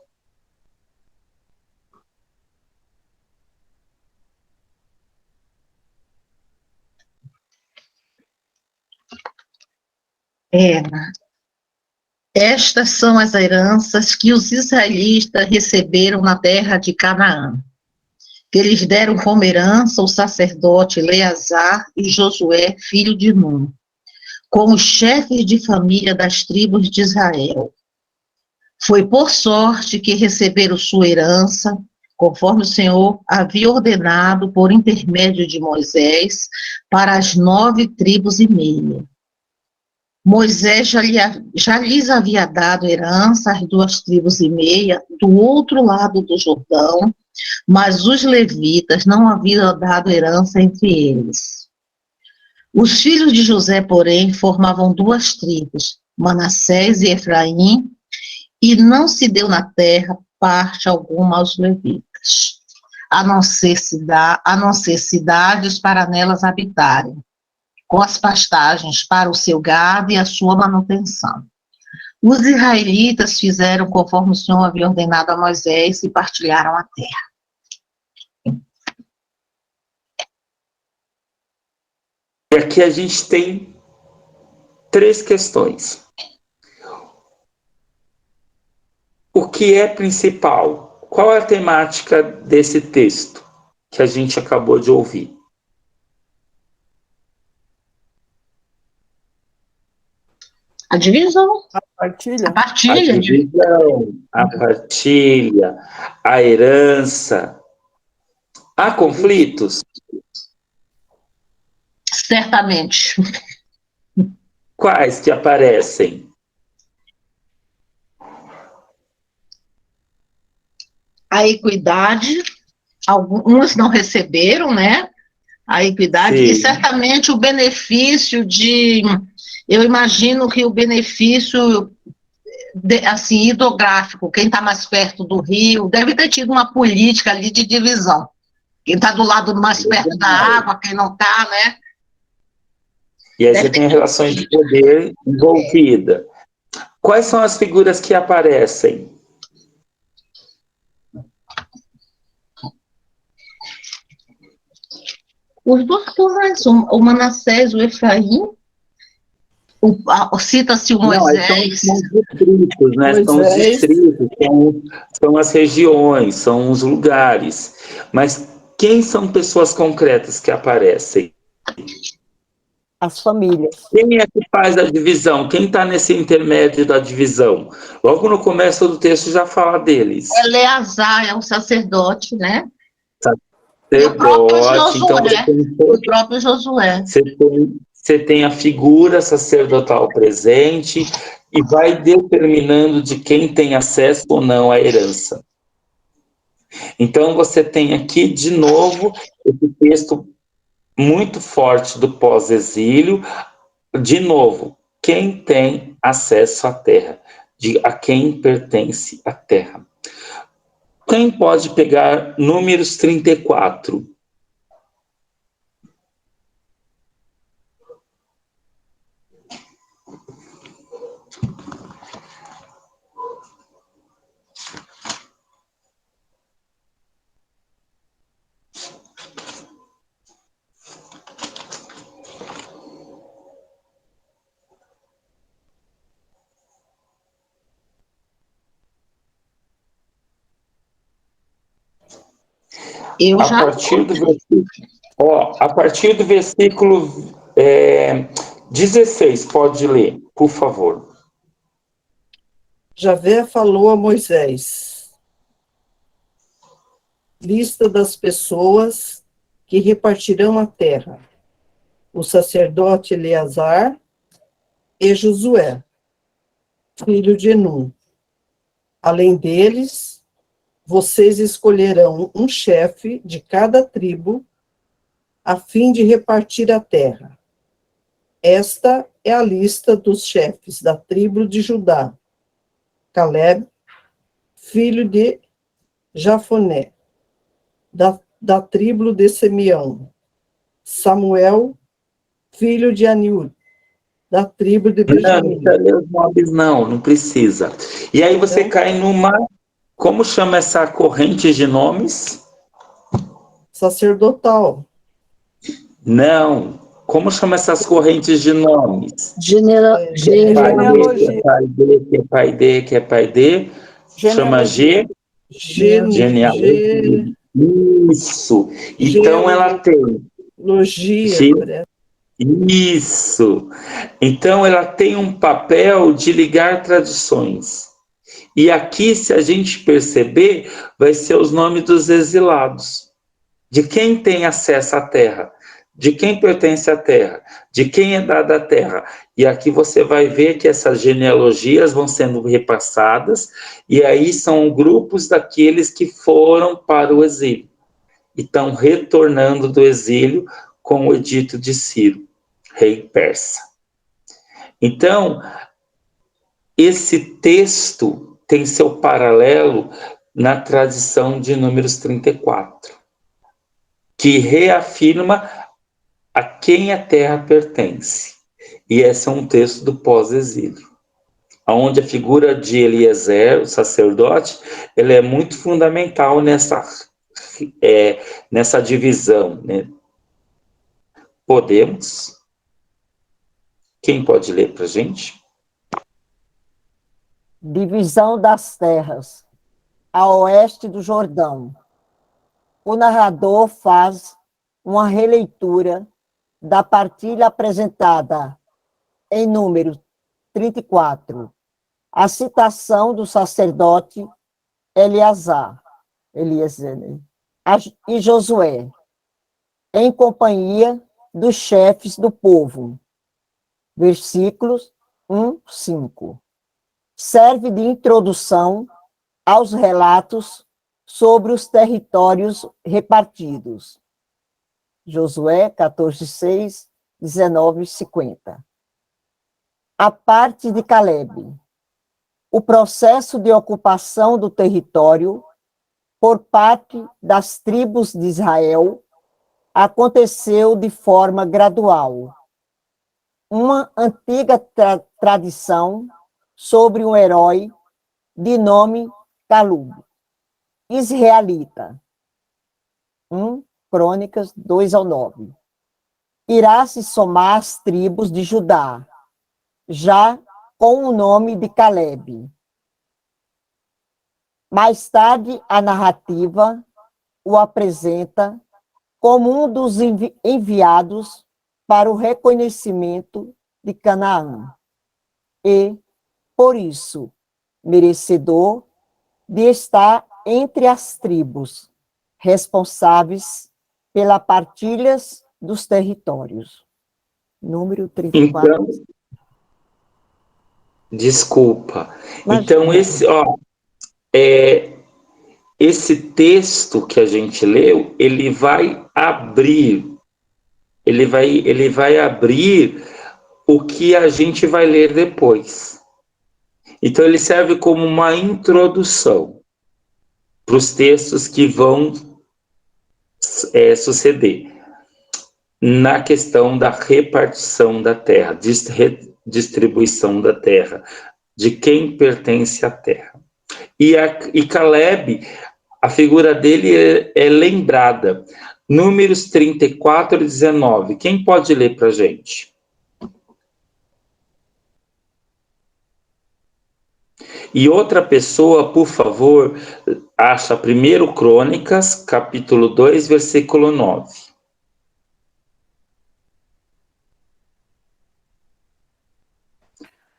Estas são as heranças que os israelitas receberam na terra de Canaã, que lhes deram como herança o sacerdote Eleazar e Josué, filho de Nun, com os chefes de família das tribos de Israel. Foi por sorte que receberam sua herança, conforme o Senhor havia ordenado por intermédio de Moisés, para as 9 tribos e meia. Moisés já lhes havia dado herança às 2 tribos e meia do outro lado do Jordão, mas os levitas não haviam dado herança entre eles. Os filhos de José, porém, formavam 2 tribos, Manassés e Efraim, e não se deu na terra parte alguma aos levitas, a não ser cidades para nelas habitarem, com as pastagens para o seu gado e a sua manutenção. Os israelitas fizeram conforme o Senhor havia ordenado a Moisés e partilharam a terra. E aqui a gente tem 3 questões. O que é principal? Qual é a temática desse texto que a gente acabou de ouvir? A divisão. A partilha? A partilha. A divisão, a partilha, a herança. Há conflitos? Certamente. Quais que aparecem? A equidade, alguns não receberam, né? A equidade, Sim. E certamente o benefício eu imagino que o benefício, assim, hidrográfico, quem está mais perto do rio, deve ter tido uma política ali de divisão. Quem está do lado mais perto da água, quem não está, né? E aí você tem relações de poder envolvida. Quais são as figuras que aparecem? Os 2 clãs, o Manassés, o Efraim, cita-se o Moisés. São os distritos, né? Moisés. São os distritos, são as regiões, são os lugares. Mas quem são pessoas concretas que aparecem? As famílias. Quem é que faz a divisão? Quem está nesse intermédio da divisão? Logo no começo do texto já fala deles. Eleazar é um sacerdote, né? Sacerdote, então o próprio Josué. Você tem a figura sacerdotal presente e vai determinando de quem tem acesso ou não à herança. Então você tem aqui, de novo, esse texto muito forte do pós-exílio. De novo, quem tem acesso à terra? A quem pertence a terra? Quem pode pegar Números 34? A partir do versículo 16, pode ler, por favor. Javé falou a Moisés: lista das pessoas que repartirão a terra, o sacerdote Eleazar e Josué, filho de Nun. Além deles, vocês escolherão um chefe de cada tribo, a fim de repartir a terra. Esta é a lista dos chefes da tribo de Judá: Caleb, filho de Jafoné, da tribo de Simeão; Samuel, filho de Aniud, da tribo de Benjamim. Não precisa ler os nomes, não precisa. E aí você cai numa... Como chama essa corrente de nomes? Sacerdotal. Não. Como chama essas correntes de nomes? Genealogia. Que é pai D. Chama genealogia. Isso. Então ela tem... Genealogia. Isso. Então, ela tem um papel de ligar tradições. E aqui, se a gente perceber, vai ser os nomes dos exilados. De quem tem acesso à terra, de quem pertence à terra, de quem é dada a terra. E aqui você vai ver que essas genealogias vão sendo repassadas, e aí são grupos daqueles que foram para o exílio, e estão retornando do exílio com o edito de Ciro, rei persa. Então, esse texto tem seu paralelo na tradição de Números 34, que reafirma a quem a terra pertence. E esse é um texto do pós-exílio, onde a figura de Eliezer, o sacerdote, ele é muito fundamental nessa divisão, né? Podemos? Quem pode ler para a gente? Divisão das terras, a oeste do Jordão. O narrador faz uma releitura da partilha apresentada em número 34, a citação do sacerdote Eliezer, né? E Josué, em companhia dos chefes do povo. Versículos 1, 5. Serve de introdução aos relatos sobre os territórios repartidos. Josué 14, 6, 19, 50. A parte de Calebe. O processo de ocupação do território por parte das tribos de Israel aconteceu de forma gradual. Uma antiga tradição sobre um herói de nome Calube, israelita. 1 Crônicas 2 ao 9. Irá se somar às tribos de Judá, já com o nome de Calebe. Mais tarde, a narrativa o apresenta como um dos enviados para o reconhecimento de Canaã e, por isso, merecedor de estar entre as tribos responsáveis pela partilha dos territórios. Número 34. Então, desculpa. Mas, Então, esse texto que a gente leu, ele vai abrir o que a gente vai ler depois. Então, ele serve como uma introdução para os textos que vão suceder na questão da repartição da terra, distribuição da terra, de quem pertence à terra. E Calebe, a figura dele é lembrada. Números 34 e 19. Quem pode ler para a gente? E outra pessoa, por favor, acha 1 Crônicas, capítulo 2, versículo 9.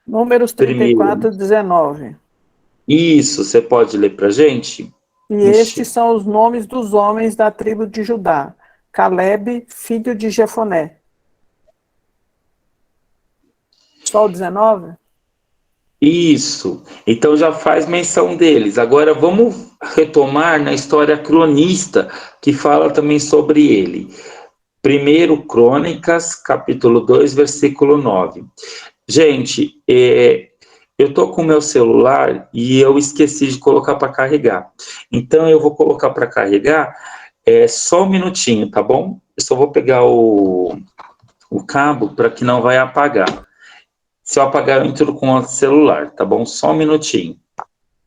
Números 34 e 19. Isso, você pode ler para a gente? E estes são os nomes dos homens da tribo de Judá. Calebe, filho de Jefoné. Só o 19? Isso. Então já faz menção deles. Agora vamos retomar na história cronista, que fala também sobre ele. 1 Crônicas, capítulo 2, versículo 9. Gente, eu tô com o meu celular e eu esqueci de colocar para carregar. Então eu vou colocar para carregar só um minutinho, tá bom? Eu só vou pegar o cabo para que não vai apagar. Se eu apagar, eu entro com o celular, tá bom? Só um minutinho.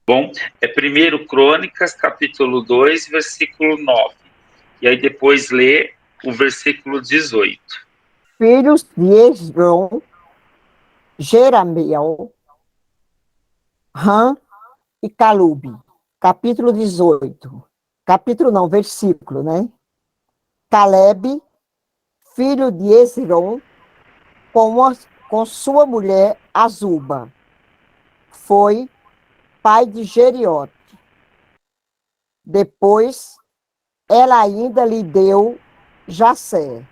Bom, é 1 Crônicas, capítulo 2, versículo 9. E aí depois lê o versículo 18. Filhos de Esrom, Jeramiel, Ram e Calube. Capítulo 18. Capítulo não, versículo, né? Calebe, filho de Esrom, com sua mulher Azuba. Foi pai de Jeriote. Depois, ela ainda lhe deu Jacé,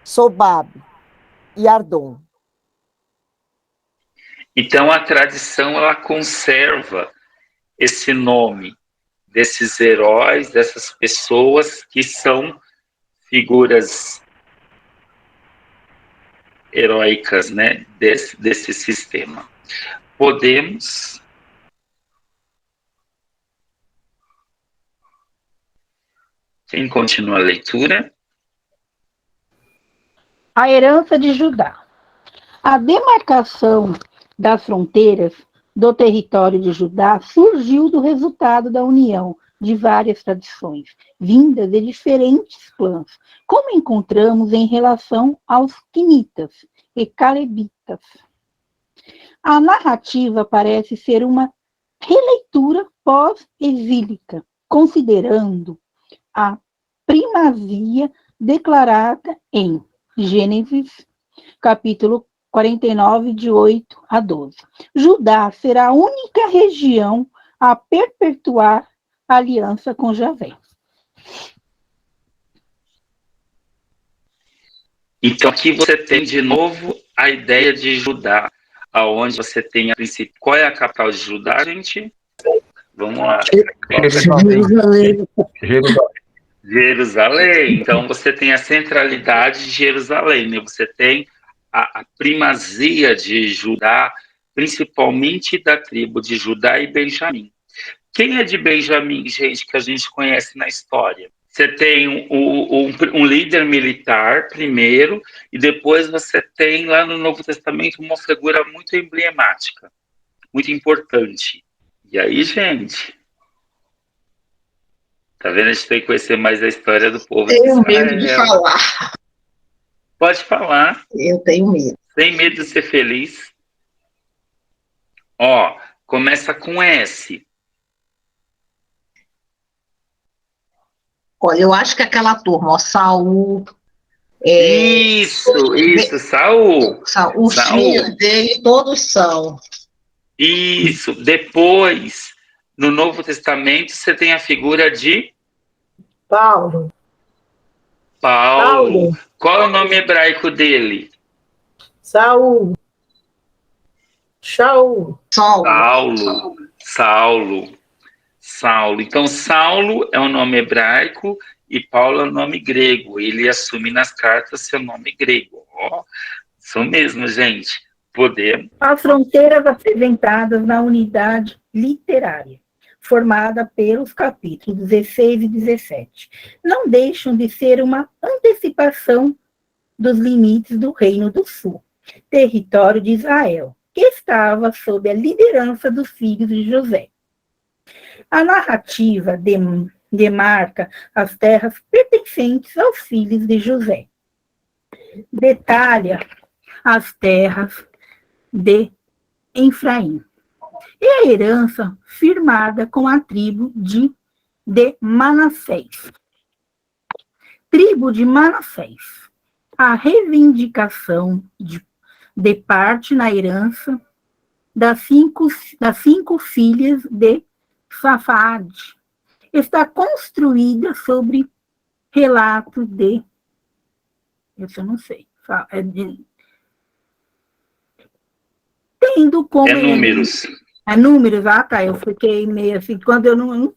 Sobabe e Ardom. Então, a tradição ela conserva esse nome desses heróis, dessas pessoas que são figuras heróicas, né, desse sistema. Podemos... Quem continua a leitura? A herança de Judá. A demarcação das fronteiras do território de Judá surgiu do resultado da união de várias tradições, vindas de diferentes clãs, como encontramos em relação aos quinitas e calebitas. A narrativa parece ser uma releitura pós-exílica, considerando a primazia declarada em Gênesis, capítulo 49, de 8 a 12. Judá será a única região a perpetuar a aliança com Javé. Então, aqui você tem de novo a ideia de Judá, aonde você tem a princípio. Qual é a capital de Judá, gente? Vamos lá. Jerusalém. Jerusalém. Então, você tem a centralidade de Jerusalém, né? Você tem a primazia de Judá, principalmente da tribo de Judá e Benjamim. Quem é de Benjamim, gente, que a gente conhece na história? Você tem um líder militar primeiro, e depois você tem lá no Novo Testamento uma figura muito emblemática, muito importante. E aí, gente, tá vendo? A gente tem que conhecer mais a história do povo de Israel. Tenho medo de falar. Pode falar. Eu tenho medo. Sem medo de ser feliz. Ó, começa com S. Olha, eu acho que aquela turma, ó, Saul. Isso, Saul. Os filhos dele, todos são. Isso. Depois, no Novo Testamento, você tem a figura de Paulo. Paulo. Qual é o nome hebraico dele? Saul. Shaul. Saulo. Então, Saulo é o nome hebraico e Paulo é o nome grego. Ele assume nas cartas seu nome grego. Ó, isso mesmo, gente. Podemos. As fronteiras apresentadas na unidade literária, formada pelos capítulos 16 e 17, não deixam de ser uma antecipação dos limites do Reino do Sul, território de Israel, que estava sob a liderança dos filhos de José. A narrativa demarca as terras pertencentes aos filhos de José. Detalha as terras de Efraim e a herança firmada com a tribo de Manassés. Tribo de Manassés. A reivindicação de parte na herança das cinco filhas de Safaade está construída sobre relato de... Isso eu não sei. Tendo como... números. Números, tá, eu fiquei meio assim, quando eu não...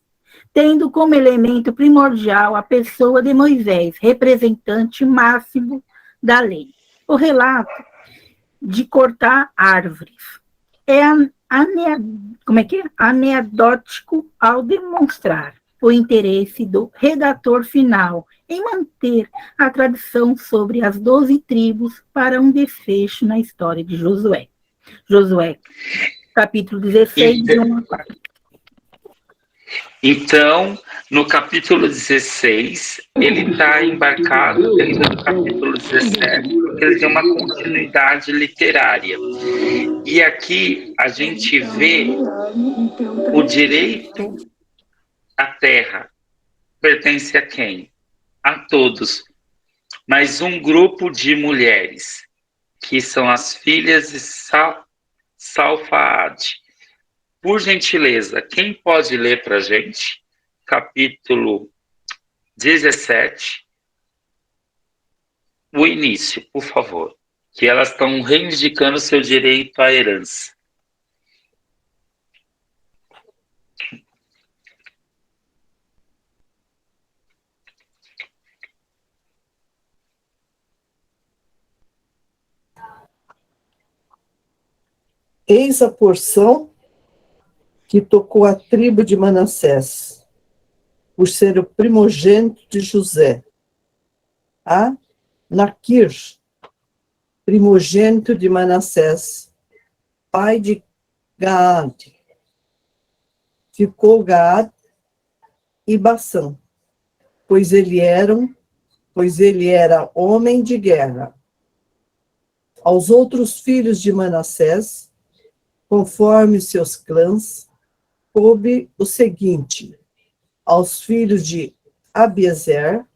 Tendo como elemento primordial a pessoa de Moisés, representante máximo da lei. O relato de cortar árvores é anedótico ao demonstrar o interesse do redator final em manter a tradição sobre as 12 tribos para um desfecho na história de Josué. Josué, capítulo 16, de 1 a 4. Então, no capítulo 16, ele está embarcado dentro do capítulo 17, porque ele tem uma continuidade literária. E aqui a gente vê o direito à terra. Pertence a quem? A todos. Mas um grupo de mulheres que são as filhas de Salfaade. Por gentileza, quem pode ler para a gente? Capítulo 17, o início, por favor. Que elas estão reivindicando seu direito à herança. Eis a porção que tocou a tribo de Manassés, por ser o primogênito de José. A Naquir, primogênito de Manassés, pai de Gaade. Ficou Gaade e Bassã, pois ele era homem de guerra. Aos outros filhos de Manassés, conforme seus clãs, coube o seguinte: aos filhos de Abiezer,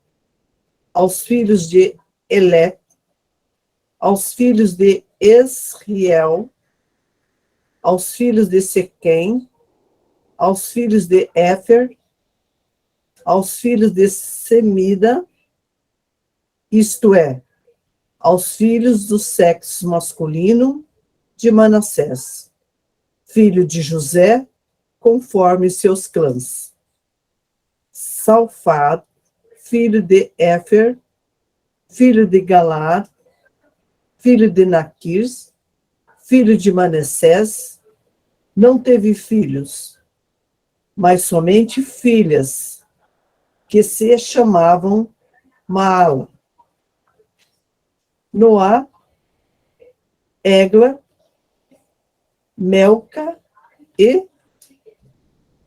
aos filhos de Elé, aos filhos de Esriel, aos filhos de Sequém, aos filhos de Éfer, aos filhos de Semida, isto é, aos filhos do sexo masculino de Manassés, filho de José, conforme seus clãs. Salfad, filho de Éfer, filho de Galad, filho de Naquir, filho de Manassés, não teve filhos, mas somente filhas, que se chamavam Maala, Noá, Egla, Melca e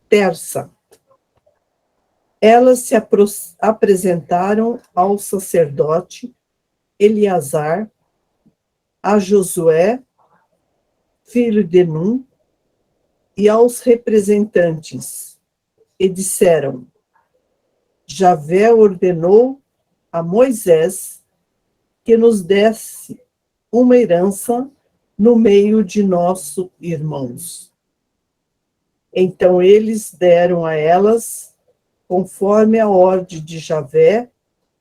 Tersa. Elas se apresentaram ao sacerdote Eleazar, a Josué, filho de Num, e aos representantes, e disseram: Javé ordenou a Moisés que nos desse uma herança no meio de nossos irmãos. Então eles deram a elas, conforme a ordem de Javé,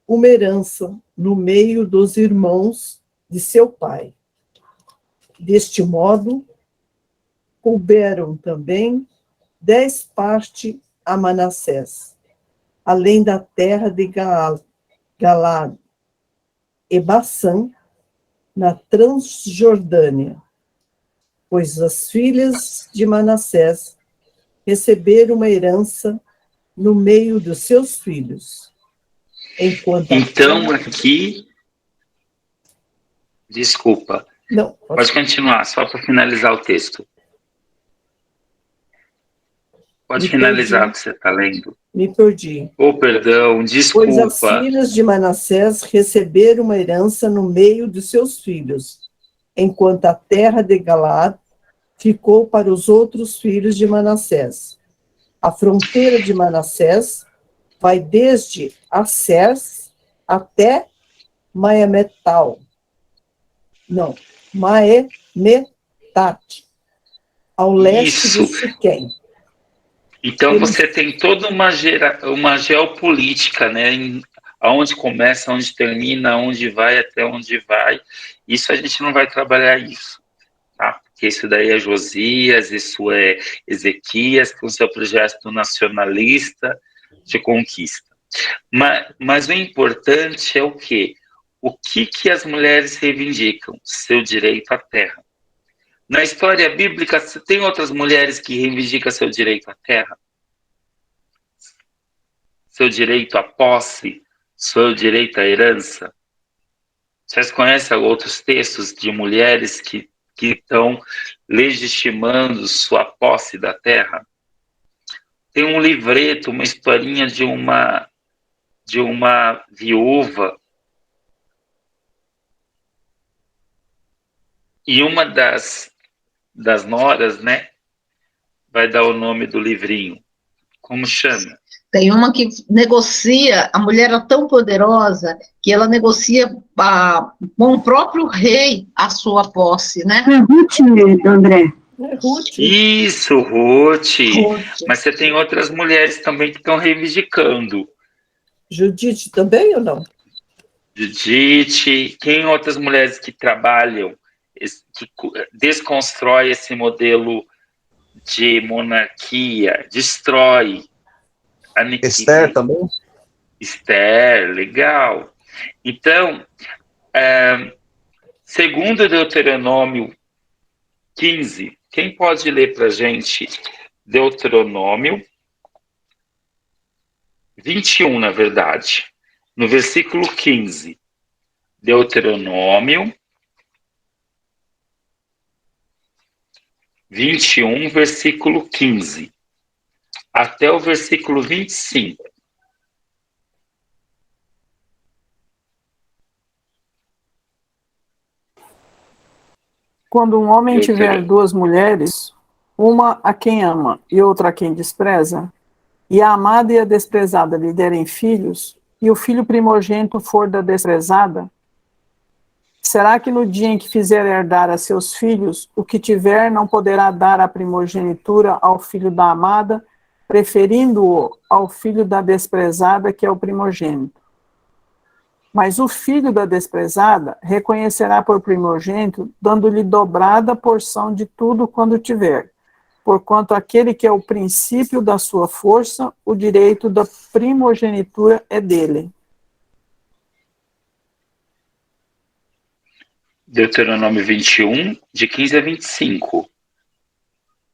uma herança no meio dos irmãos de seu pai. Deste modo, couberam também 10 partes a Manassés, além da terra de Galad e Bassã, na Transjordânia, pois as filhas de Manassés receberam uma herança no meio dos seus filhos. Enquanto então, aqui... Desculpa. Não, pode continuar, só para finalizar o texto. Pode finalizar o que você está lendo. Me perdi. Oh, perdão, desculpa. Pois as filhas de Manassés receberam uma herança no meio dos seus filhos, enquanto a terra de Galad ficou para os outros filhos de Manassés. A fronteira de Manassés vai desde Assers até Maemetat, ao leste de Siquém. Então você tem toda uma geopolítica, né? Aonde começa, onde termina, aonde vai, até onde vai. Isso a gente não vai trabalhar isso, tá? Porque isso daí é Josias, isso é Ezequias, com seu projeto nacionalista de conquista. Mas o importante é o quê? O que as mulheres reivindicam? Seu direito à terra. Na história bíblica, tem outras mulheres que reivindicam seu direito à terra? Seu direito à posse? Seu direito à herança? Vocês conhecem outros textos de mulheres que estão legitimando sua posse da terra? Tem um livreto, uma historinha de uma viúva, e uma das noras, né, vai dar o nome do livrinho. Como chama? Tem uma que negocia, a mulher é tão poderosa que ela negocia com o próprio rei a sua posse, né? Ruth, André. Ruth. Isso, Ruth. Ruth. Mas você tem outras mulheres também que estão reivindicando. Judite também ou não? Judite, tem outras mulheres que trabalham, que desconstrói esse modelo de monarquia, destrói, aniquila. Esther também? Esther, legal. Então, segundo Deuteronômio 15, quem pode ler para a gente Deuteronômio 21, na verdade, no versículo 15. Deuteronômio 21, versículo 15, até o versículo 25. Quando um homem tiver duas mulheres, uma a quem ama e outra a quem despreza, e a amada e a desprezada lhe derem filhos, e o filho primogênito for da desprezada, será que no dia em que fizer herdar a seus filhos, o que tiver não poderá dar a primogenitura ao filho da amada, preferindo-o ao filho da desprezada, que é o primogênito? Mas o filho da desprezada reconhecerá por primogênito, dando-lhe dobrada porção de tudo quando tiver, porquanto aquele que é o princípio da sua força, o direito da primogenitura é dele. Deuteronômio 21, de 15 a 25.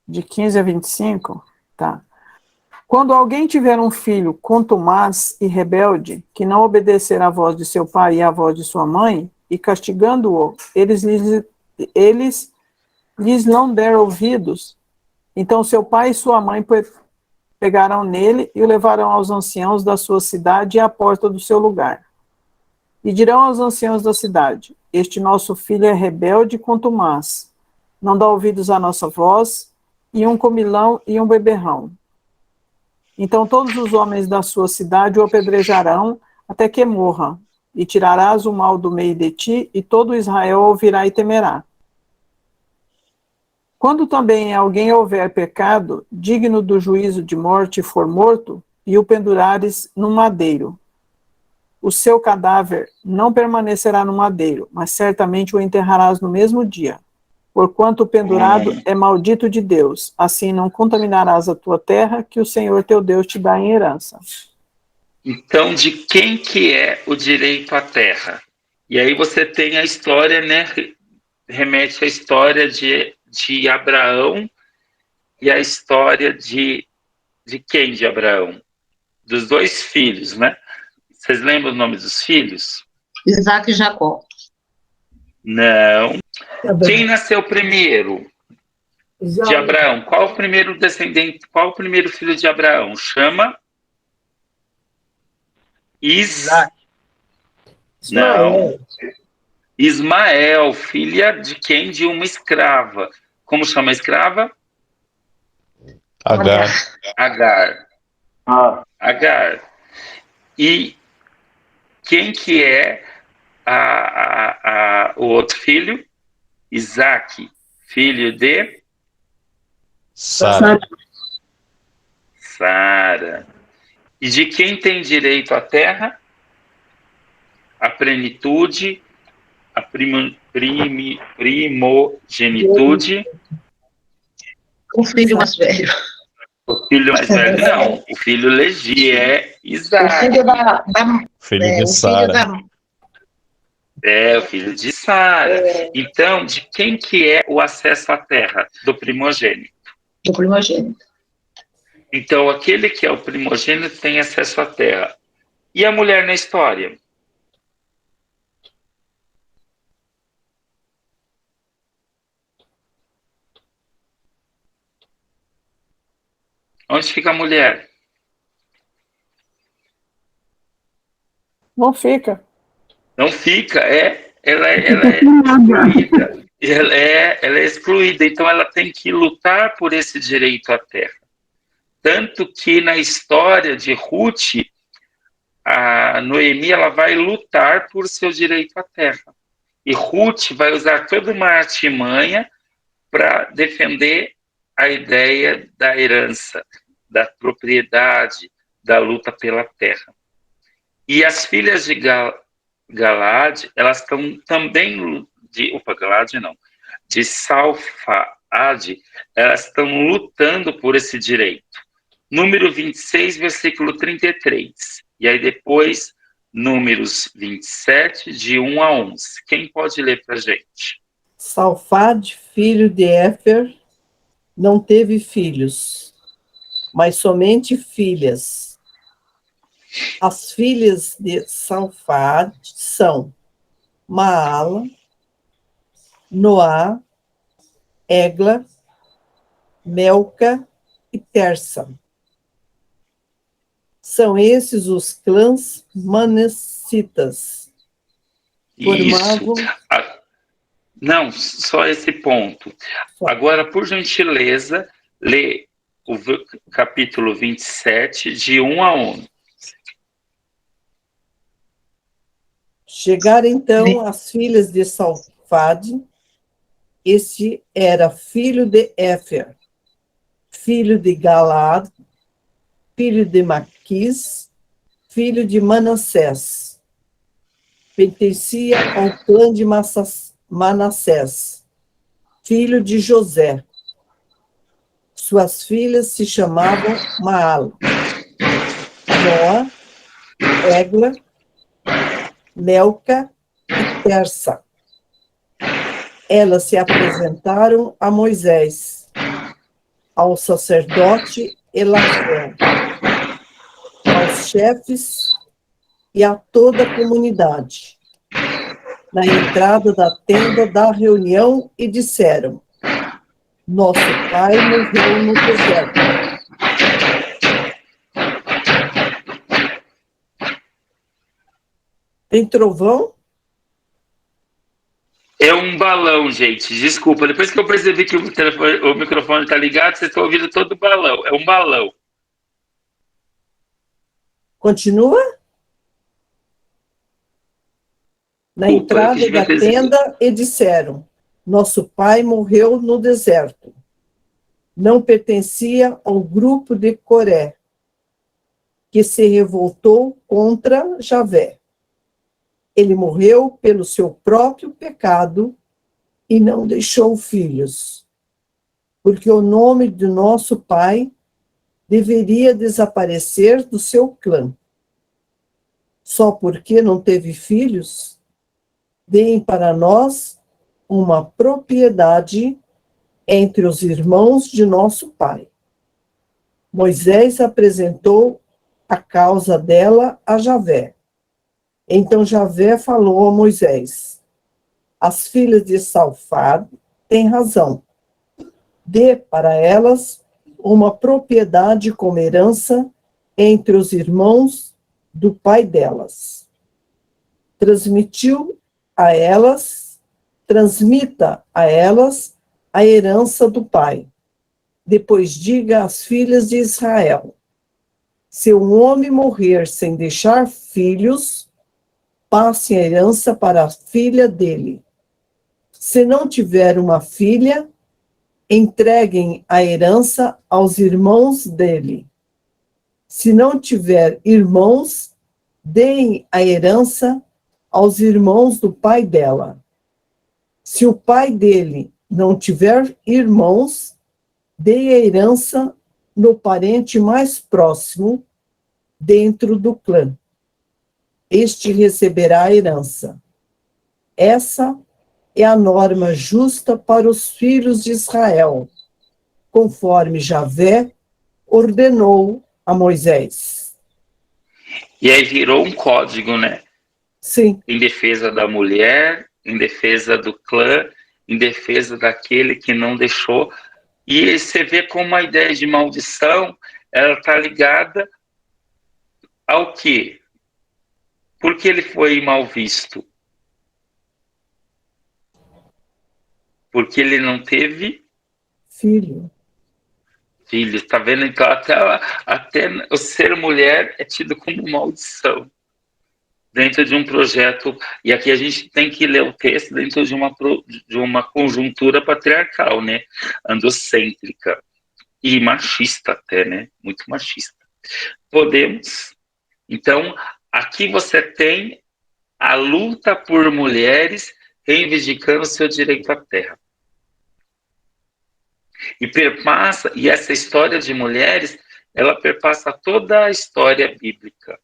De 15 a 25? Tá. Quando alguém tiver um filho contumaz e rebelde, que não obedecer à voz de seu pai e à voz de sua mãe, e castigando-o, eles lhes não der ouvidos, então seu pai e sua mãe pegarão nele e o levarão aos anciãos da sua cidade e à porta do seu lugar. E dirão aos anciãos da cidade: este nosso filho é rebelde e contumaz, não dá ouvidos à nossa voz, e um comilão e um beberrão. Então todos os homens da sua cidade o apedrejarão até que morra, e tirarás o mal do meio de ti, e todo Israel ouvirá e temerá. Quando também alguém houver pecado, digno do juízo de morte, for morto, e o pendurares no madeiro, o seu cadáver não permanecerá no madeiro, mas certamente o enterrarás no mesmo dia. Porquanto o pendurado é maldito de Deus, assim não contaminarás a tua terra, que o Senhor teu Deus te dá em herança. Então, de quem que é o direito à terra? E aí você tem a história, né? Remete à história de Abraão e a história de quem de Abraão? Dos dois filhos, né? Vocês lembram o nome dos filhos? Isaac e Jacó. Não. Quem nasceu primeiro de Abraão? Qual o primeiro descendente? Qual o primeiro filho de Abraão? Chama Não. Ismael, filha de quem? De uma escrava. Como chama a escrava? Agar. Agar. E quem que é o outro filho? Isaac, filho de Sara. E de quem tem direito à terra? A plenitude, a primogenitude. O filho mais velho. O filho mais velho, não. O filho legítimo é Isaac. O filho da Filho de Sara. O filho de Sara. Então, de quem que é o acesso à terra? Do primogênito. Do primogênito. Então, aquele que é o primogênito tem acesso à terra. E a mulher na história? Onde fica a mulher? Não fica. Não fica, ela é excluída. Ela é excluída, então ela tem que lutar por esse direito à terra. Tanto que na história de Ruth, a Noemi ela vai lutar por seu direito à terra. E Ruth vai usar toda uma artimanha para defender a ideia da herança, da propriedade, da luta pela terra. E as filhas de Galaade, elas estão também de Salfaade, elas estão lutando por esse direito. Número 26, versículo 33. E aí depois, números 27, de 1 a 11. Quem pode ler para a gente? Salfade, filho de Éfer, não teve filhos, mas somente filhas. As filhas de Salfade são Maala, Noá, Egla, Melca e Tersa. São esses os clãs manessitas. Formavam... Não, só esse ponto. Agora, por gentileza, lê o capítulo 27, de 1 a 11. Chegaram, então, as filhas de Salfade. Este era filho de Éfer, filho de Galaad, filho de Maquis, filho de Manassés. Pertencia ao clã de Manassés, filho de José. Suas filhas se chamavam Maala, Noá, Egla, Melca e Tersa. Elas se apresentaram a Moisés, ao sacerdote Elazar, aos chefes e a toda a comunidade, na entrada da tenda da reunião, e disseram: nosso pai morreu no deserto. Tem trovão? É um balão, gente. Desculpa. Depois que eu percebi que o microfone está ligado, vocês estão ouvindo todo o balão. É um balão. Continua? Na entrada da tenda, e disseram: nosso pai morreu no deserto. Não pertencia ao grupo de Coré, que se revoltou contra Javé. Ele morreu pelo seu próprio pecado e não deixou filhos, porque o nome de nosso pai deveria desaparecer do seu clã. Só porque não teve filhos, deem para nós uma propriedade entre os irmãos de nosso pai. Moisés apresentou a causa dela a Javé. Então Javé falou a Moisés: as filhas de Salfade têm razão. Dê para elas uma propriedade como herança entre os irmãos do pai delas. Transmita a elas a herança do pai. Depois diga às filhas de Israel: se um homem morrer sem deixar filhos, passe a herança para a filha dele. Se não tiver uma filha, entreguem a herança aos irmãos dele. Se não tiver irmãos, deem a herança aos irmãos do pai dela. Se o pai dele não tiver irmãos, dê a herança no parente mais próximo dentro do clã. Este receberá a herança. Essa é a norma justa para os filhos de Israel, conforme Javé ordenou a Moisés. E aí virou um código, né? Sim. Em defesa da mulher, em defesa do clã, em defesa daquele que não deixou. E você vê como a ideia de maldição, ela está ligada ao quê? Porque ele foi mal visto? Porque ele não teve filho. filhos, tá vendo? Então, até o ser mulher é tido como maldição dentro de um projeto, e aqui a gente tem que ler o texto dentro de uma conjuntura patriarcal, né? Androcêntrica e machista até, né? Muito machista. Podemos. Então, aqui você tem a luta por mulheres reivindicando seu direito à terra. E essa história de mulheres, ela perpassa toda a história bíblica.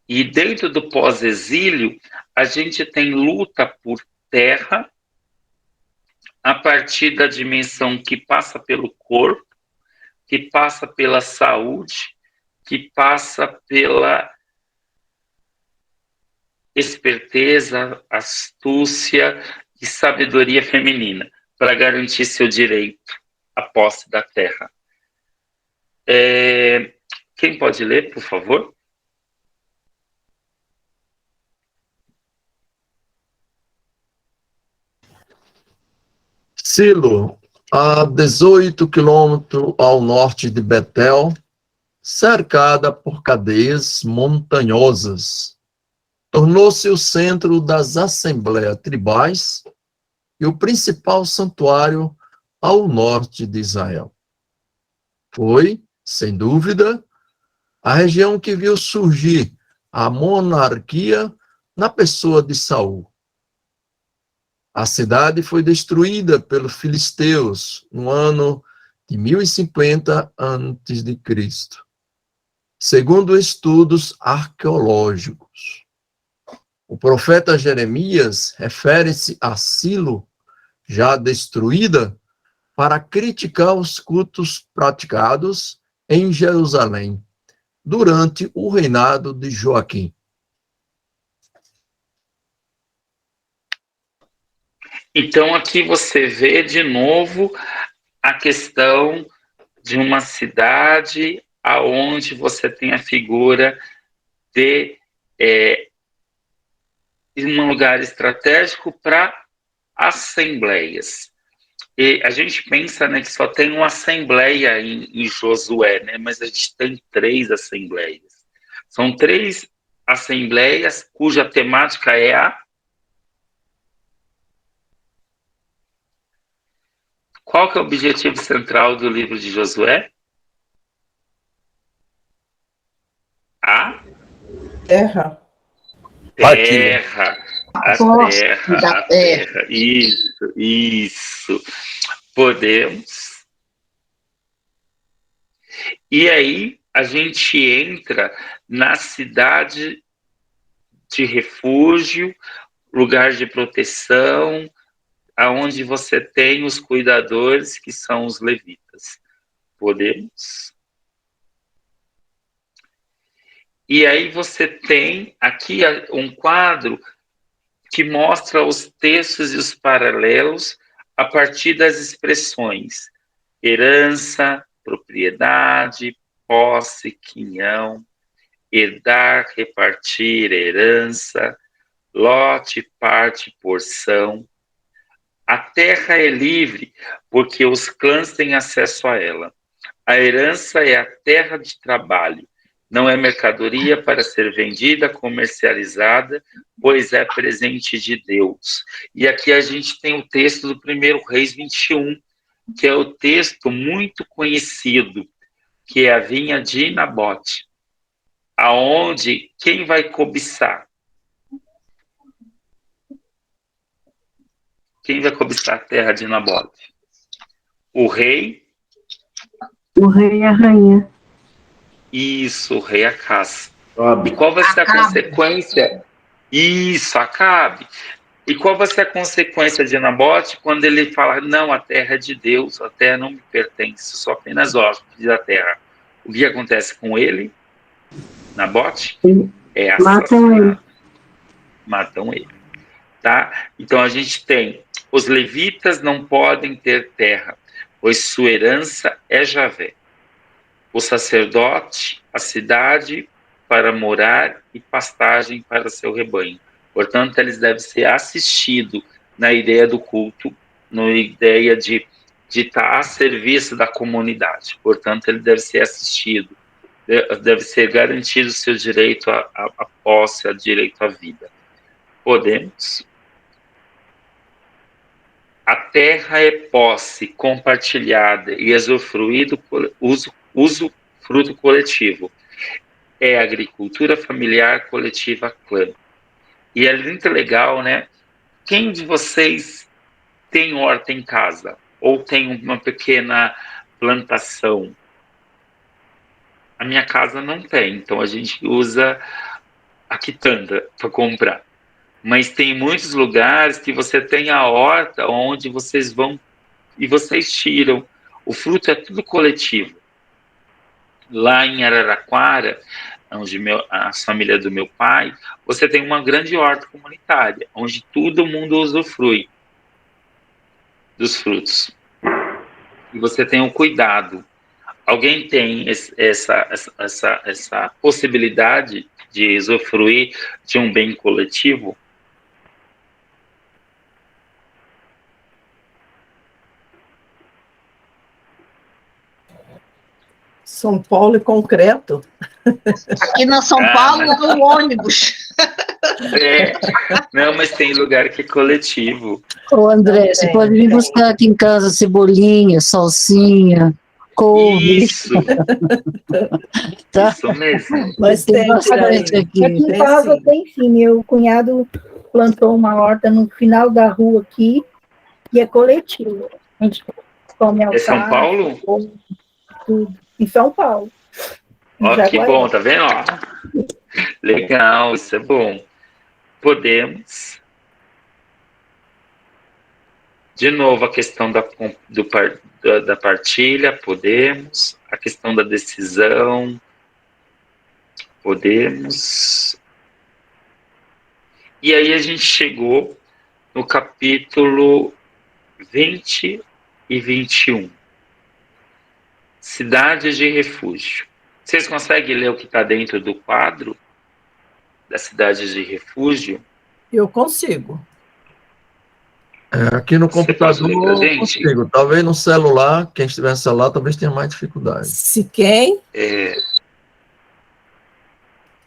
E dentro do pós-exílio, a gente tem luta por terra a partir da dimensão que passa pelo corpo, que passa pela saúde, que passa pela esperteza, astúcia e sabedoria feminina, para garantir seu direito à posse da terra. Quem pode ler, por favor? Silo, a 18 quilômetros ao norte de Betel, cercada por cadeias montanhosas, tornou-se o centro das assembleias tribais e o principal santuário ao norte de Israel. Foi, sem dúvida, a região que viu surgir a monarquia na pessoa de Saul. A cidade foi destruída pelos filisteus no ano de 1050 a.C., segundo estudos arqueológicos. O profeta Jeremias refere-se a Silo, já destruída, para criticar os cultos praticados em Jerusalém durante o reinado de Joaquim. Então, aqui você vê de novo a questão de uma cidade aonde você tem a figura de um lugar estratégico para assembleias. E a gente pensa, né, que só tem uma assembleia em Josué, né, mas a gente tem 3 assembleias. São 3 assembleias cuja temática é a... Qual que é o objetivo central do livro de Josué? A terra. Terra. A terra. Isso. Podemos. E aí a gente entra na cidade de refúgio, lugar de proteção, aonde você tem os cuidadores, que são os levitas. Podemos? E aí você tem aqui um quadro que mostra os textos e os paralelos a partir das expressões herança, propriedade, posse, quinhão, herdar, repartir, herança, lote, parte, porção. A terra é livre porque os clãs têm acesso a ela. A herança é a terra de trabalho. Não é mercadoria para ser vendida, comercializada, pois é presente de Deus. E aqui a gente tem o texto do 1 Reis 21, que é o texto muito conhecido, que é a vinha de Nabote, aonde quem vai cobiçar? Quem vai cobiçar a terra de Nabote? O rei? O rei e a rainha. Isso, o rei Acaz. E qual vai ser a consequência? Isso, Acabe. E qual vai ser a consequência de Nabote quando ele fala, não, a terra é de Deus, a terra não me pertence, sou apenas hóspede da terra. O que acontece com ele, Nabote? É assassinado. Matam ele. Tá? Então a gente tem, os levitas não podem ter terra, pois sua herança é Javé. O sacerdote, a cidade para morar e pastagem para seu rebanho. Portanto, eles devem ser assistidos na ideia do culto, na ideia de de estar a serviço da comunidade. Portanto, ele deve ser assistido, deve ser garantido o seu direito à posse, ao direito à vida. Podemos. A terra é posse compartilhada e usufruído, uso fruto coletivo. É agricultura familiar coletiva clã. E é muito legal, né? Quem de vocês tem horta em casa? Ou tem uma pequena plantação? A minha casa não tem, então a gente usa a quitanda para comprar. Mas tem muitos lugares que você tem a horta onde vocês vão e vocês tiram. O fruto é tudo coletivo. Lá em Araraquara, onde a família do meu pai, você tem uma grande horta comunitária, onde todo mundo usufrui dos frutos. E você tem o cuidado. Alguém tem essa possibilidade de usufruir de um bem coletivo? São Paulo é concreto. Aqui na São Paulo, no ônibus. Não, mas tem lugar que é coletivo. Ô, André, você pode vir buscar aqui em casa cebolinha, salsinha, couve. Isso. Tá? Isso mesmo. Mas Tem tem bastante aqui. Aqui em casa tem sim. Meu cunhado plantou uma horta no final da rua aqui e é coletivo. A gente come alface. É São Paulo? Tudo. Em São Paulo. Ó, que bom, tá vendo? Ó. Legal, isso é bom. Podemos. De novo, a questão da partilha, podemos. A questão da decisão, podemos. E aí a gente chegou no capítulo 20 e 21. Cidades de refúgio. Vocês conseguem ler o que está dentro do quadro das cidades de refúgio? Eu consigo. Aqui no Você computador pode ler pra eu gente? consigo. Talvez no celular, quem estiver no celular, talvez tenha mais dificuldade. Se quem?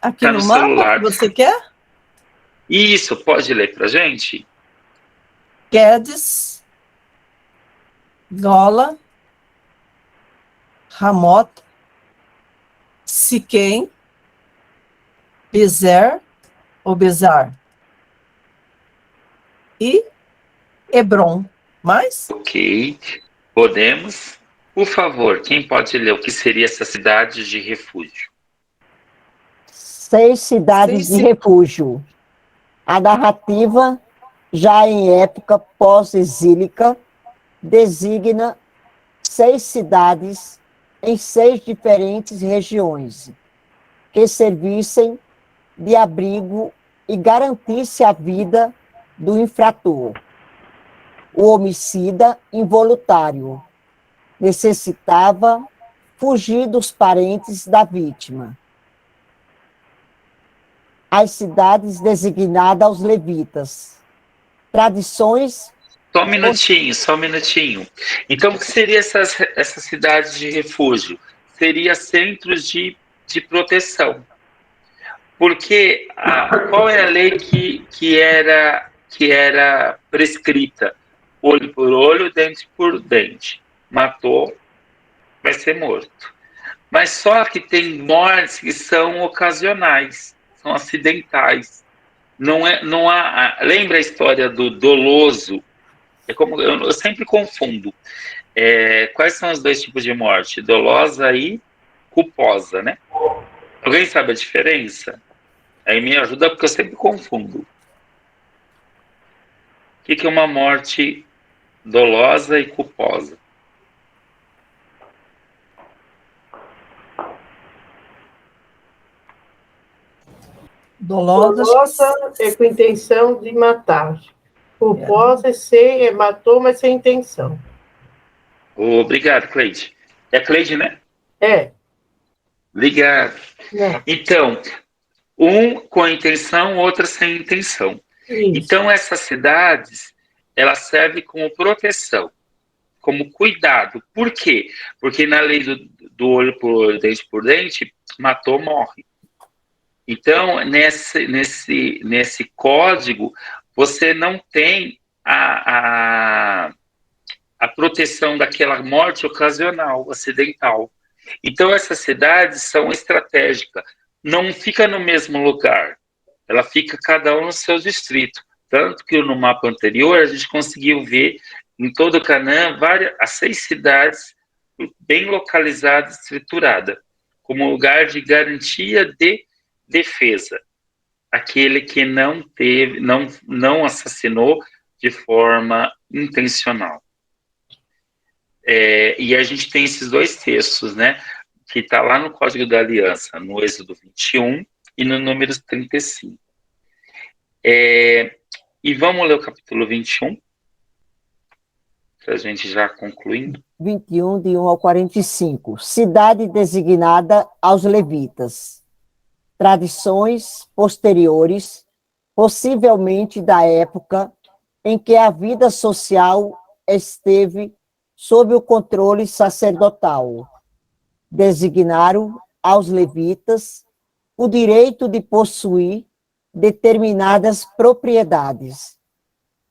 Aqui Tá no no mapa celular. que você quer? Isso, pode ler pra gente? Guedes, Gola, Ramot, Siquém, Bezer ou Bezar e Hebron. Mais? Ok. Podemos? Por favor, quem pode ler o que seria essas cidades de refúgio? 6 cidades de refúgio. A narrativa, já em época pós-exílica, designa 6 cidades em 6 diferentes regiões, que servissem de abrigo e garantisse a vida do infrator. O homicida involuntário necessitava fugir dos parentes da vítima. As cidades designadas aos levitas. Tradições... Só um minutinho. Então, o que seriam essas cidades de refúgio? Seria centros de proteção. Porque qual é a lei que era prescrita? Olho por olho, dente por dente. Matou, vai ser morto. Mas só que tem mortes que são ocasionais, são acidentais. Não há. Lembra a história do doloso? É como eu sempre confundo. Quais são os 2 tipos de morte? Dolosa e culposa, né? Alguém sabe a diferença? Aí me ajuda porque eu sempre confundo. O que é uma morte dolosa e culposa? Dolosa é com intenção de matar. Culposa matou, mas sem intenção. Obrigado, Cleide. É Cleide, né? É. Obrigado. Então, um com intenção, outra sem intenção. Isso. Então, essas cidades, elas servem como proteção. como cuidado. Por quê? Porque na lei do olho por olho, dente por dente, matou, morre. Então, nesse código, você não tem a proteção daquela morte ocasional, acidental. Então, essas cidades são estratégicas. Não fica no mesmo lugar. Ela fica cada um no seu distrito. Tanto que no mapa anterior, a gente conseguiu ver em todo o Canaã as 6 cidades bem localizadas, estruturadas, como lugar de garantia de defesa. Aquele que não assassinou de forma intencional. E a gente tem esses 2 textos, né, que está lá no Código da Aliança, no Êxodo 21 e no Números 35. E vamos ler o capítulo 21, para a gente já concluindo. 21, de 1 ao 45. Cidade designada aos levitas. Tradições posteriores, possivelmente da época em que a vida social esteve sob o controle sacerdotal. Designaram aos levitas o direito de possuir determinadas propriedades,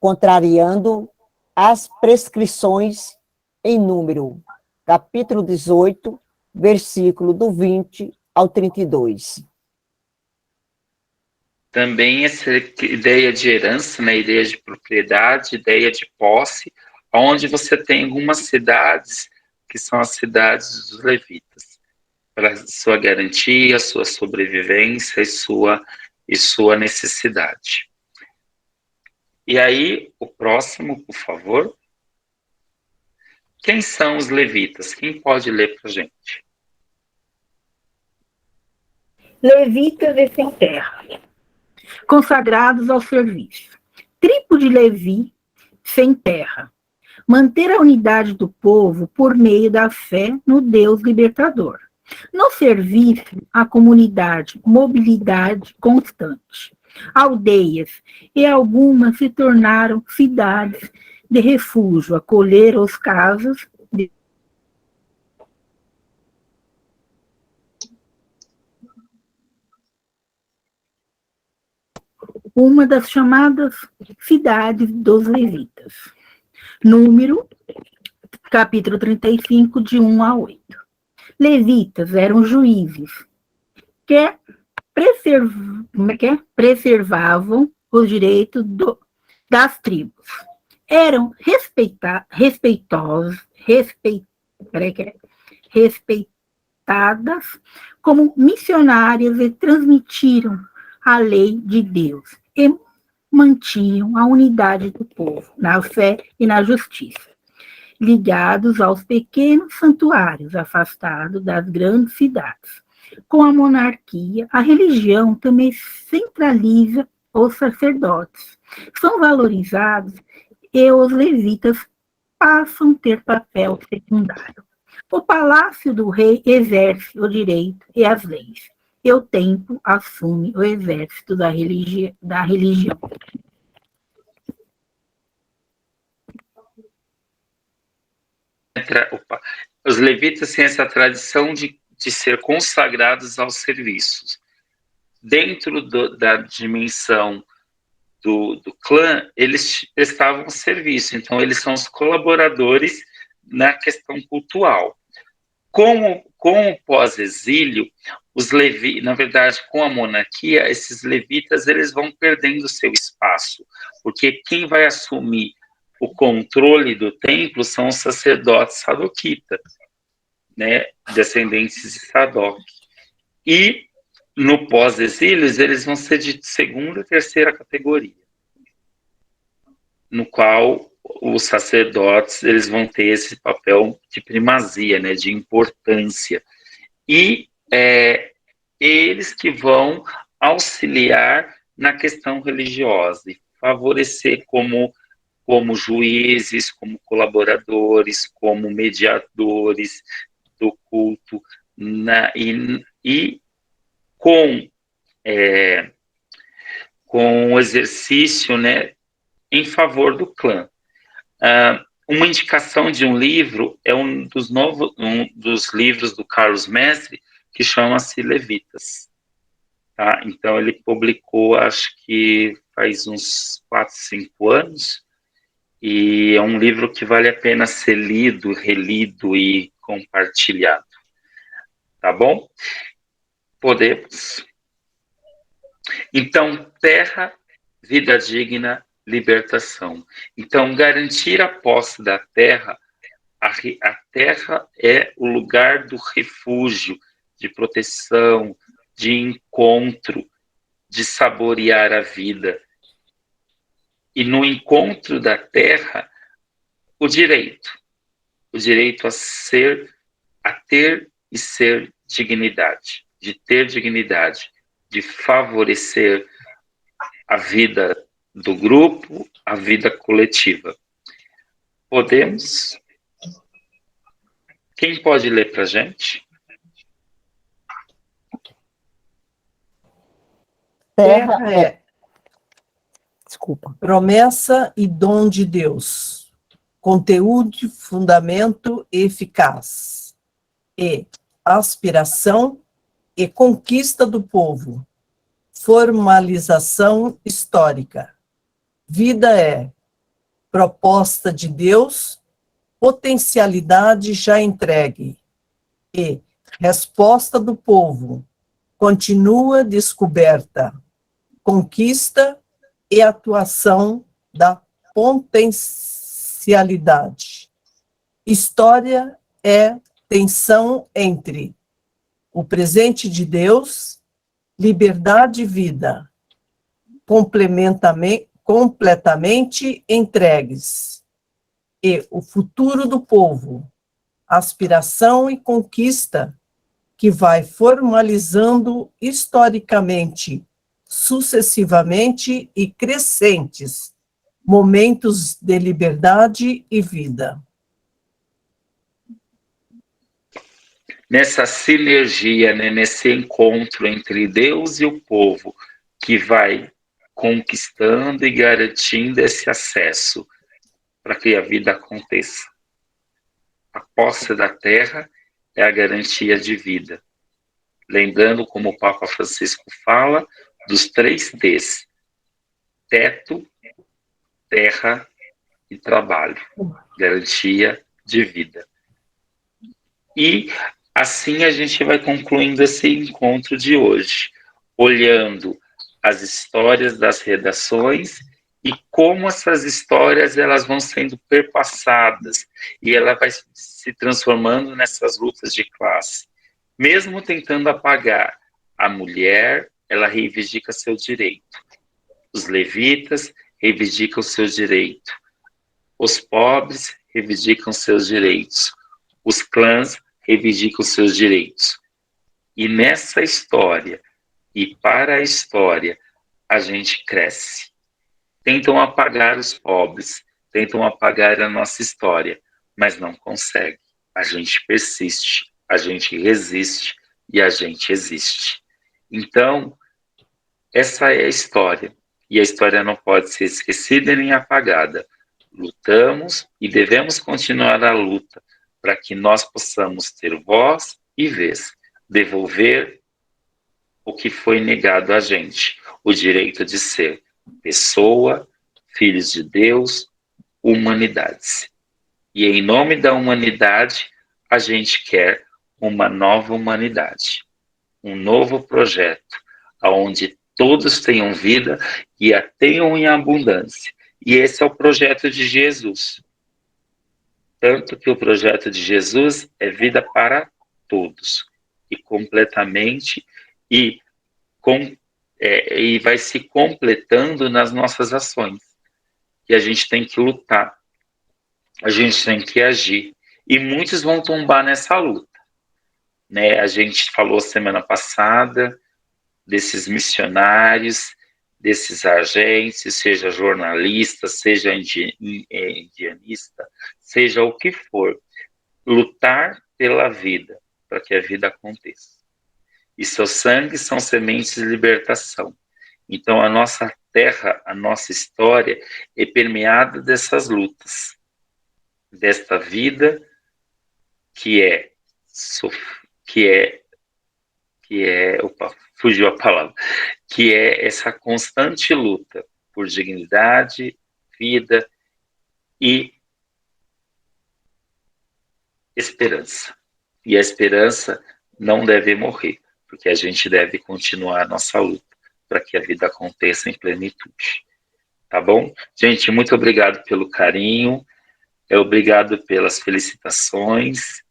contrariando as prescrições em Número, capítulo 18, versículo do 20 ao 32. Também essa ideia de herança, né, ideia de propriedade, ideia de posse, onde você tem algumas cidades que são as cidades dos levitas, para sua garantia, sua sobrevivência e sua necessidade. E aí, o próximo, por favor. Quem são os levitas? Quem pode ler para a gente? Levitas e sem terra, consagrados ao serviço. Tribo de Levi, sem terra. Manter a unidade do povo por meio da fé no Deus libertador. No serviço à comunidade, mobilidade constante. Aldeias, e algumas se tornaram cidades de refúgio, acolher os casos de uma das chamadas cidades dos levitas. Número, capítulo 35, de 1 a 8. Levitas eram juízes que preservavam os direitos das tribos. Eram respeitadas como missionárias e transmitiram a lei de Deus e mantinham a unidade do povo na fé e na justiça, ligados aos pequenos santuários afastados das grandes cidades. Com a monarquia, a religião também centraliza os sacerdotes. São valorizados e os levitas passam a ter papel secundário. O palácio do rei exerce o direito e as leis, e o templo assume o exército da religião. Os levitas têm essa tradição de ser consagrados aos serviços. Dentro da dimensão do clã, eles prestavam serviço, então eles são os colaboradores na questão cultural. Com o pós-exílio, na verdade, com a monarquia, esses levitas eles vão perdendo seu espaço, porque quem vai assumir o controle do templo são os sacerdotes sadoquitas, né, descendentes de Sadoc. E no pós-exílio, eles vão ser de segunda e terceira categoria, no qual os sacerdotes eles vão ter esse papel de primazia, né, de importância. E eles que vão auxiliar na questão religiosa e favorecer como juízes, como colaboradores, como mediadores do culto, e com o exercício, né, em favor do clã. Uma indicação de um livro é um dos livros do Carlos Mestre, que chama-se Levitas. Tá? Então, ele publicou, acho que faz uns 4, 5 anos, e é um livro que vale a pena ser lido, relido e compartilhado. Tá bom? Podemos. Então, terra, vida digna, libertação. Então, garantir a posse da terra, a terra é o lugar do refúgio, de proteção, de encontro, de saborear a vida. E no encontro da terra, o direito a ter e ser dignidade, de ter dignidade, de favorecer a vida do grupo, a vida coletiva. Podemos? Quem pode ler para a gente? Terra é Desculpa. promessa e dom de Deus, conteúdo, fundamento e eficaz, e aspiração e conquista do povo, formalização histórica. Vida é proposta de Deus, potencialidade já entregue, e resposta do povo, continua descoberta, conquista e atuação da potencialidade. História é tensão entre o presente de Deus, liberdade e vida, completamente entregues, e o futuro do povo, aspiração e conquista, que vai formalizando historicamente, sucessivamente e crescentes, momentos de liberdade e vida. Nessa sinergia, né, nesse encontro entre Deus e o povo, que vai conquistando e garantindo esse acesso para que a vida aconteça. A posse da terra é a garantia de vida. Lembrando, como o Papa Francisco fala, dos 3 T's: teto, terra e trabalho. Garantia de vida. E assim a gente vai concluindo esse encontro de hoje, olhando as histórias das redações e como essas histórias elas vão sendo perpassadas e ela vai se transformando nessas lutas de classe. Mesmo tentando apagar a mulher, ela reivindica seu direito. Os levitas reivindicam seu direito. Os pobres reivindicam seus direitos. Os clãs reivindicam seus direitos. E nessa história, e para a história, a gente cresce. Tentam apagar os pobres, tentam apagar a nossa história, mas não conseguem. A gente persiste, a gente resiste e a gente existe. Então, essa é a história. E a história não pode ser esquecida nem apagada. Lutamos e devemos continuar a luta para que nós possamos ter voz e vez, devolver o que foi negado a gente, o direito de ser pessoa, filhos de Deus, humanidades. E em nome da humanidade, a gente quer uma nova humanidade, um novo projeto, onde todos tenham vida e a tenham em abundância. E esse é o projeto de Jesus. Tanto que o projeto de Jesus é vida para todos, e completamente, e vai se completando nas nossas ações. E a gente tem que lutar, a gente tem que agir. E muitos vão tombar nessa luta. Né? A gente falou semana passada desses missionários, desses agentes, seja jornalista, seja indianista, seja o que for, lutar pela vida, para que a vida aconteça. E seu sangue são sementes de libertação. Então, a nossa terra, a nossa história é permeada dessas lutas. desta vida, opa, fugiu a palavra, que é essa constante luta por dignidade, vida e esperança. E a esperança não deve morrer, porque a gente deve continuar a nossa luta para que a vida aconteça em plenitude. Tá bom? Gente, muito obrigado pelo carinho, obrigado pelas felicitações,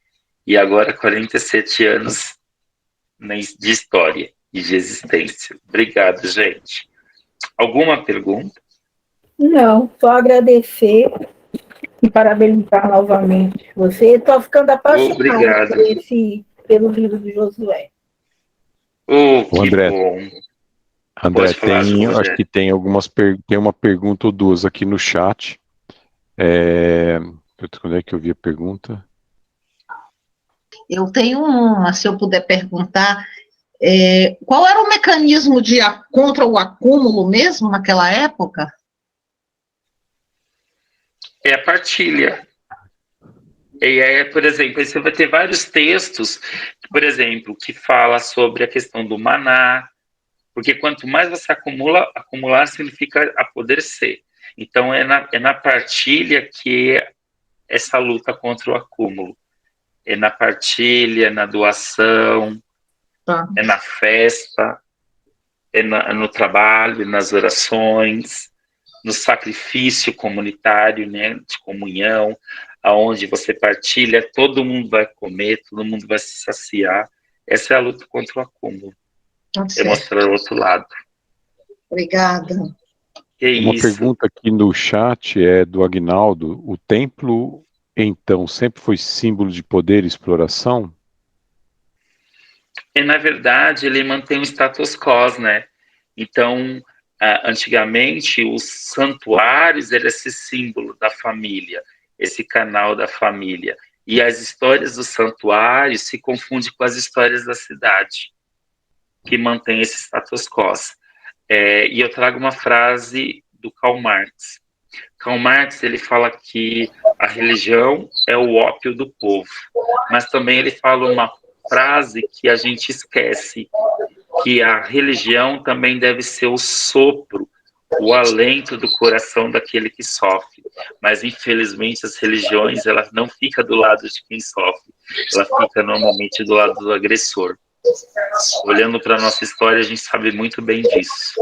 e agora 47 anos de história e de existência. Obrigado, gente. Alguma pergunta? Não, só agradecer e parabenizar novamente você. Estou ficando apaixonada Obrigado. pelo livro de Josué. Que André, bom. André, Pode falar, Rogério. acho que tem tem uma pergunta ou duas aqui no chat. Quando é que eu vi a pergunta? Eu tenho uma, se eu puder perguntar, qual era o mecanismo contra o acúmulo mesmo naquela época? É a partilha. Por exemplo, aí você vai ter vários textos, por exemplo, que fala sobre a questão do maná, porque quanto mais você acumular significa apodrecer. Então, é na partilha que é essa luta contra o acúmulo. É na partilha, na doação, é na festa, é no trabalho, nas orações, no sacrifício comunitário, né, de comunhão, aonde você partilha, todo mundo vai comer, todo mundo vai se saciar. Essa é a luta contra o acúmulo. É mostrar o outro lado. Obrigada. Uma pergunta aqui no chat é do Agnaldo. O templo, então, sempre foi símbolo de poder e exploração? Na verdade, ele mantém o status quo, né? Então, antigamente, os santuários eram esse símbolo da família, esse canal da família. E as histórias do santuário se confundem com as histórias da cidade, que mantém esse status quo. E eu trago uma frase do Karl Marx. Karl Marx, ele fala que a religião é o ópio do povo, mas também ele fala uma frase que a gente esquece, que a religião também deve ser o sopro, o alento do coração daquele que sofre. Mas, infelizmente, as religiões, ela não fica do lado de quem sofre, ela fica normalmente do lado do agressor. Olhando para a nossa história, a gente sabe muito bem disso.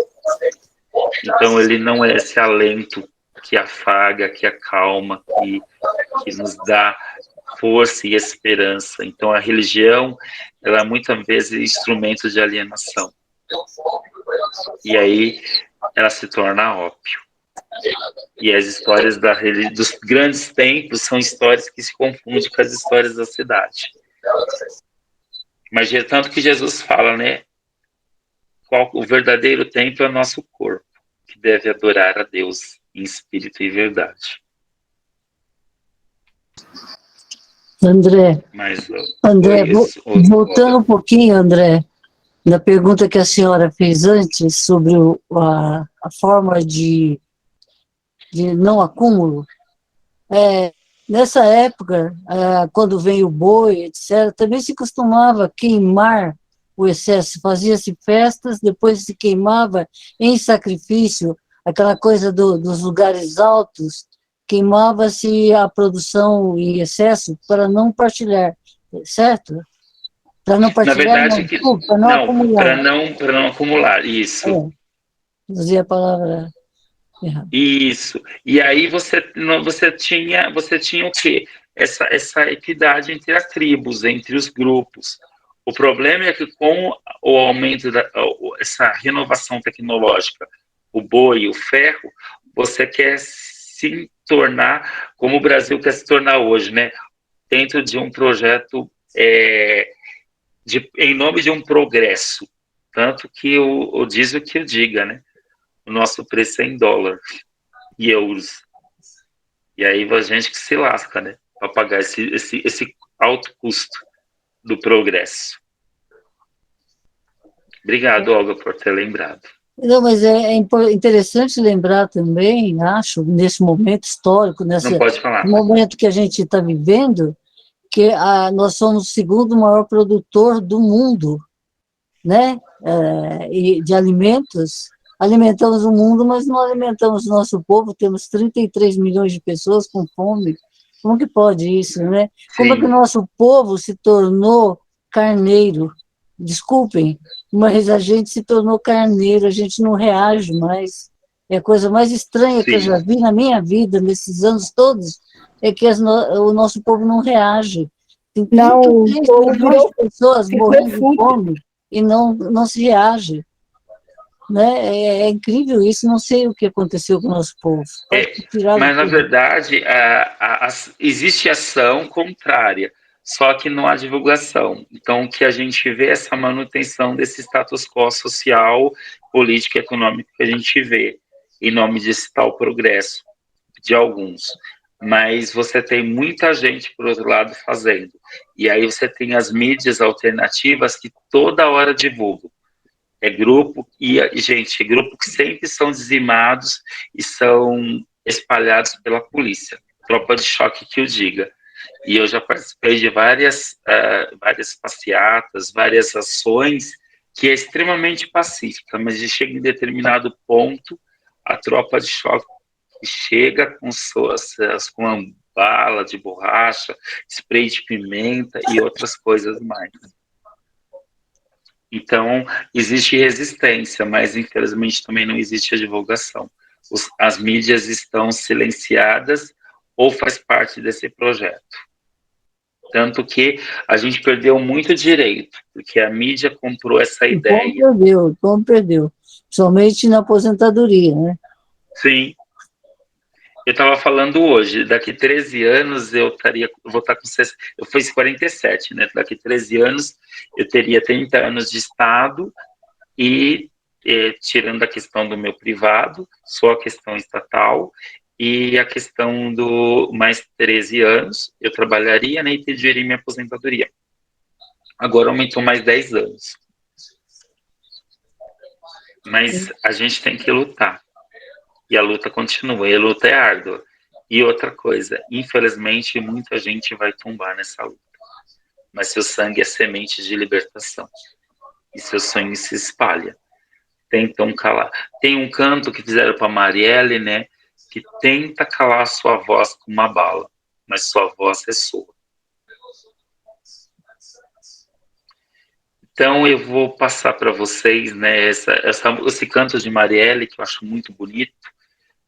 Então, ele não é esse alento que afaga, que acalma, que nos dá força e esperança. Então, a religião, ela é muitas vezes instrumento de alienação. E aí, ela se torna ópio. E as histórias dos grandes templos são histórias que se confundem com as histórias da cidade. Mas é tanto que Jesus fala, né? O verdadeiro templo é o nosso corpo, que deve adorar a Deus em espírito e verdade. André, voltando um pouquinho, André, na pergunta que a senhora fez antes sobre a forma de não acúmulo, nessa época, quando vem o boi, etc., também se costumava queimar o excesso, fazia-se festas, depois se queimava em sacrifício, aquela coisa dos lugares altos, queimava-se a produção em excesso para não partilhar, certo? Para não partilhar, na verdade, para não acumular. Para não acumular, isso. Usei a palavra errada. Isso. E aí você tinha o quê? Essa equidade entre as tribos, entre os grupos. O problema é que com o aumento essa renovação tecnológica, o boi, o ferro, você quer se tornar como o Brasil quer se tornar hoje, né? Dentro de um projeto em nome de um progresso, tanto que o diz o que eu diga, né? O nosso preço é em dólar e euros. E aí a gente que se lasca, né? Para pagar esse alto custo do progresso. Obrigado, Olga, por ter lembrado. Não, mas é interessante lembrar também, acho, nesse momento histórico, Não nesse pode falar. momento que a gente está vivendo, que nós somos o segundo maior produtor do mundo, né? E de alimentos. Alimentamos o mundo, mas não alimentamos o nosso povo. Temos 33 milhões de pessoas com fome. Como que pode isso, né? Como é que o Sim. nosso povo se tornou carneiro? Desculpem, mas a gente se tornou carneiro, a gente não reage mais. É a coisa mais estranha que eu já Sim. vi na minha vida, nesses anos todos, é que o nosso povo não reage. Tem Não, o 33 povo milhões de pessoas ficou morrendo de fútil. fome e não se reage. Né? É incrível isso, não sei o que aconteceu com o nosso povo. Mas, na verdade, existe ação contrária, só que não há divulgação. Então, o que a gente vê é essa manutenção desse status quo social, político e econômico que a gente vê, em nome desse tal progresso de alguns. Mas você tem muita gente, por outro lado, fazendo. E aí você tem as mídias alternativas que toda hora divulgam. É grupo, gente, grupo que sempre são dizimados e são espalhados pela polícia. Tropa de choque que o diga. E eu já participei de várias passeatas, várias ações, que é extremamente pacífica, mas chega em determinado ponto, a tropa de choque chega com uma bala de borracha, spray de pimenta e outras coisas mais. Então, existe resistência, mas infelizmente também não existe a divulgação. As mídias estão silenciadas ou faz parte desse projeto. Tanto que a gente perdeu muito direito, porque a mídia comprou essa ideia. Como perdeu. Somente na aposentadoria, né? Sim. Eu estava falando hoje, daqui 13 anos eu vou estar com... Eu fiz 47, né? Daqui 13 anos eu teria 30 anos de Estado e, tirando a questão do meu privado, só a questão estatal, e a questão do mais 13 anos, eu trabalharia, né, e pediria minha aposentadoria. Agora aumentou mais 10 anos. Mas a gente tem que lutar. E a luta continua, e a luta é árdua. E outra coisa, infelizmente, muita gente vai tombar nessa luta. Mas seu sangue é semente de libertação. E seu sonho se espalha. Tentam calar. Tem um canto que fizeram para Marielle, né? Que tenta calar sua voz com uma bala, mas sua voz ressoa. Então eu vou passar para vocês, né? Esse canto de Marielle que eu acho muito bonito,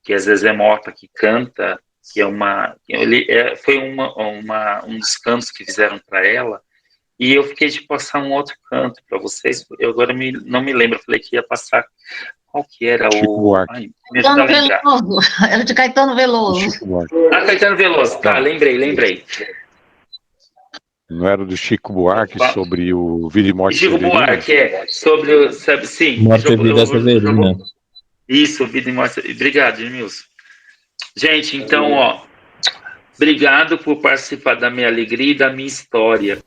que é Zezé Mota que canta, que foi um dos cantos que fizeram para ela. E eu fiquei de passar um outro canto para vocês. Eu agora não me lembro. Eu falei que ia passar. Qual que era o... Ai, me ajuda a lembrar. Era de Caetano Veloso. Caetano Veloso. Tá, lembrei. Não era do Chico Buarque sobre o Vida e Morte Chico Severina? Buarque, sobre o... Sim. Morte e Vida Severina. Isso, Vida e Morte. Obrigado, Edmilson. Gente, então, obrigado por participar da minha alegria e da minha história.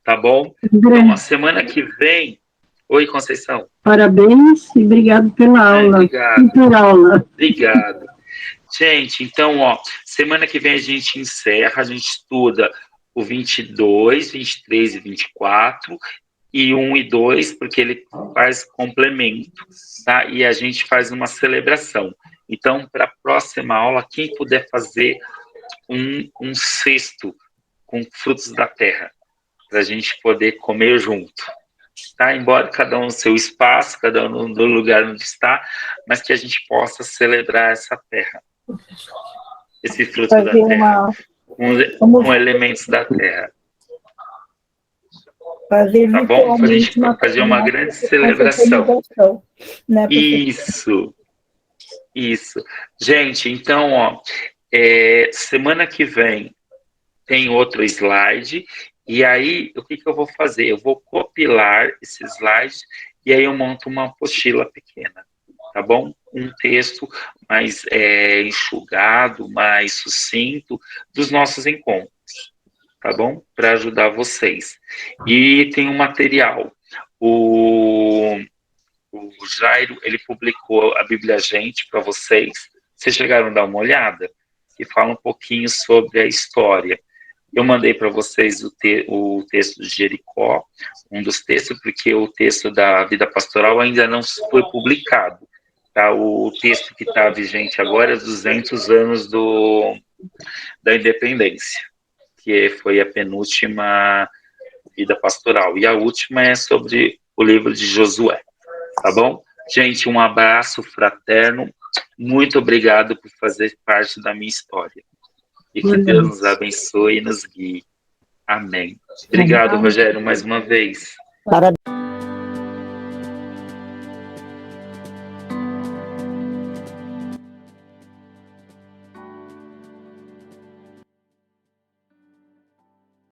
Tá bom? Então, a semana que vem... Oi, Conceição. Parabéns e obrigado pela aula. Obrigado. E por aula. Obrigado. Gente, então, semana que vem a gente encerra, a gente estuda o 22, 23 e 24, e 1 e 2, porque ele faz complemento, tá? E a gente faz uma celebração. Então, para a próxima aula, quem puder fazer um cesto com frutos da terra, para a gente poder comer junto. Tá? Embora cada um no seu espaço, cada um no lugar onde está, mas que a gente possa celebrar essa terra, esse fruto da terra, com elementos da terra. Fazer tá bom? Para a gente fazer uma grande celebração. Né, Isso. Gente, então, semana que vem tem outro slide. E aí, o que eu vou fazer? Eu vou compilar esses slides e aí eu monto uma apostila pequena, tá bom? Um texto mais enxugado, mais sucinto dos nossos encontros, tá bom? Para ajudar vocês. E tem um material. o Jairo, ele publicou a Bíblia Gente para vocês. Vocês chegaram a dar uma olhada? Que fala um pouquinho sobre a história. Eu mandei para vocês o texto de Jericó, um dos textos, porque o texto da Vida Pastoral ainda não foi publicado. Tá? O texto que está vigente agora é 200 anos da independência, que foi a penúltima Vida Pastoral. E a última é sobre o livro de Josué. Tá bom? Gente, um abraço fraterno. Muito obrigado por fazer parte da minha história. E que Deus nos abençoe e nos guie. Amém. Obrigado, Rogério, mais uma vez. Parabéns.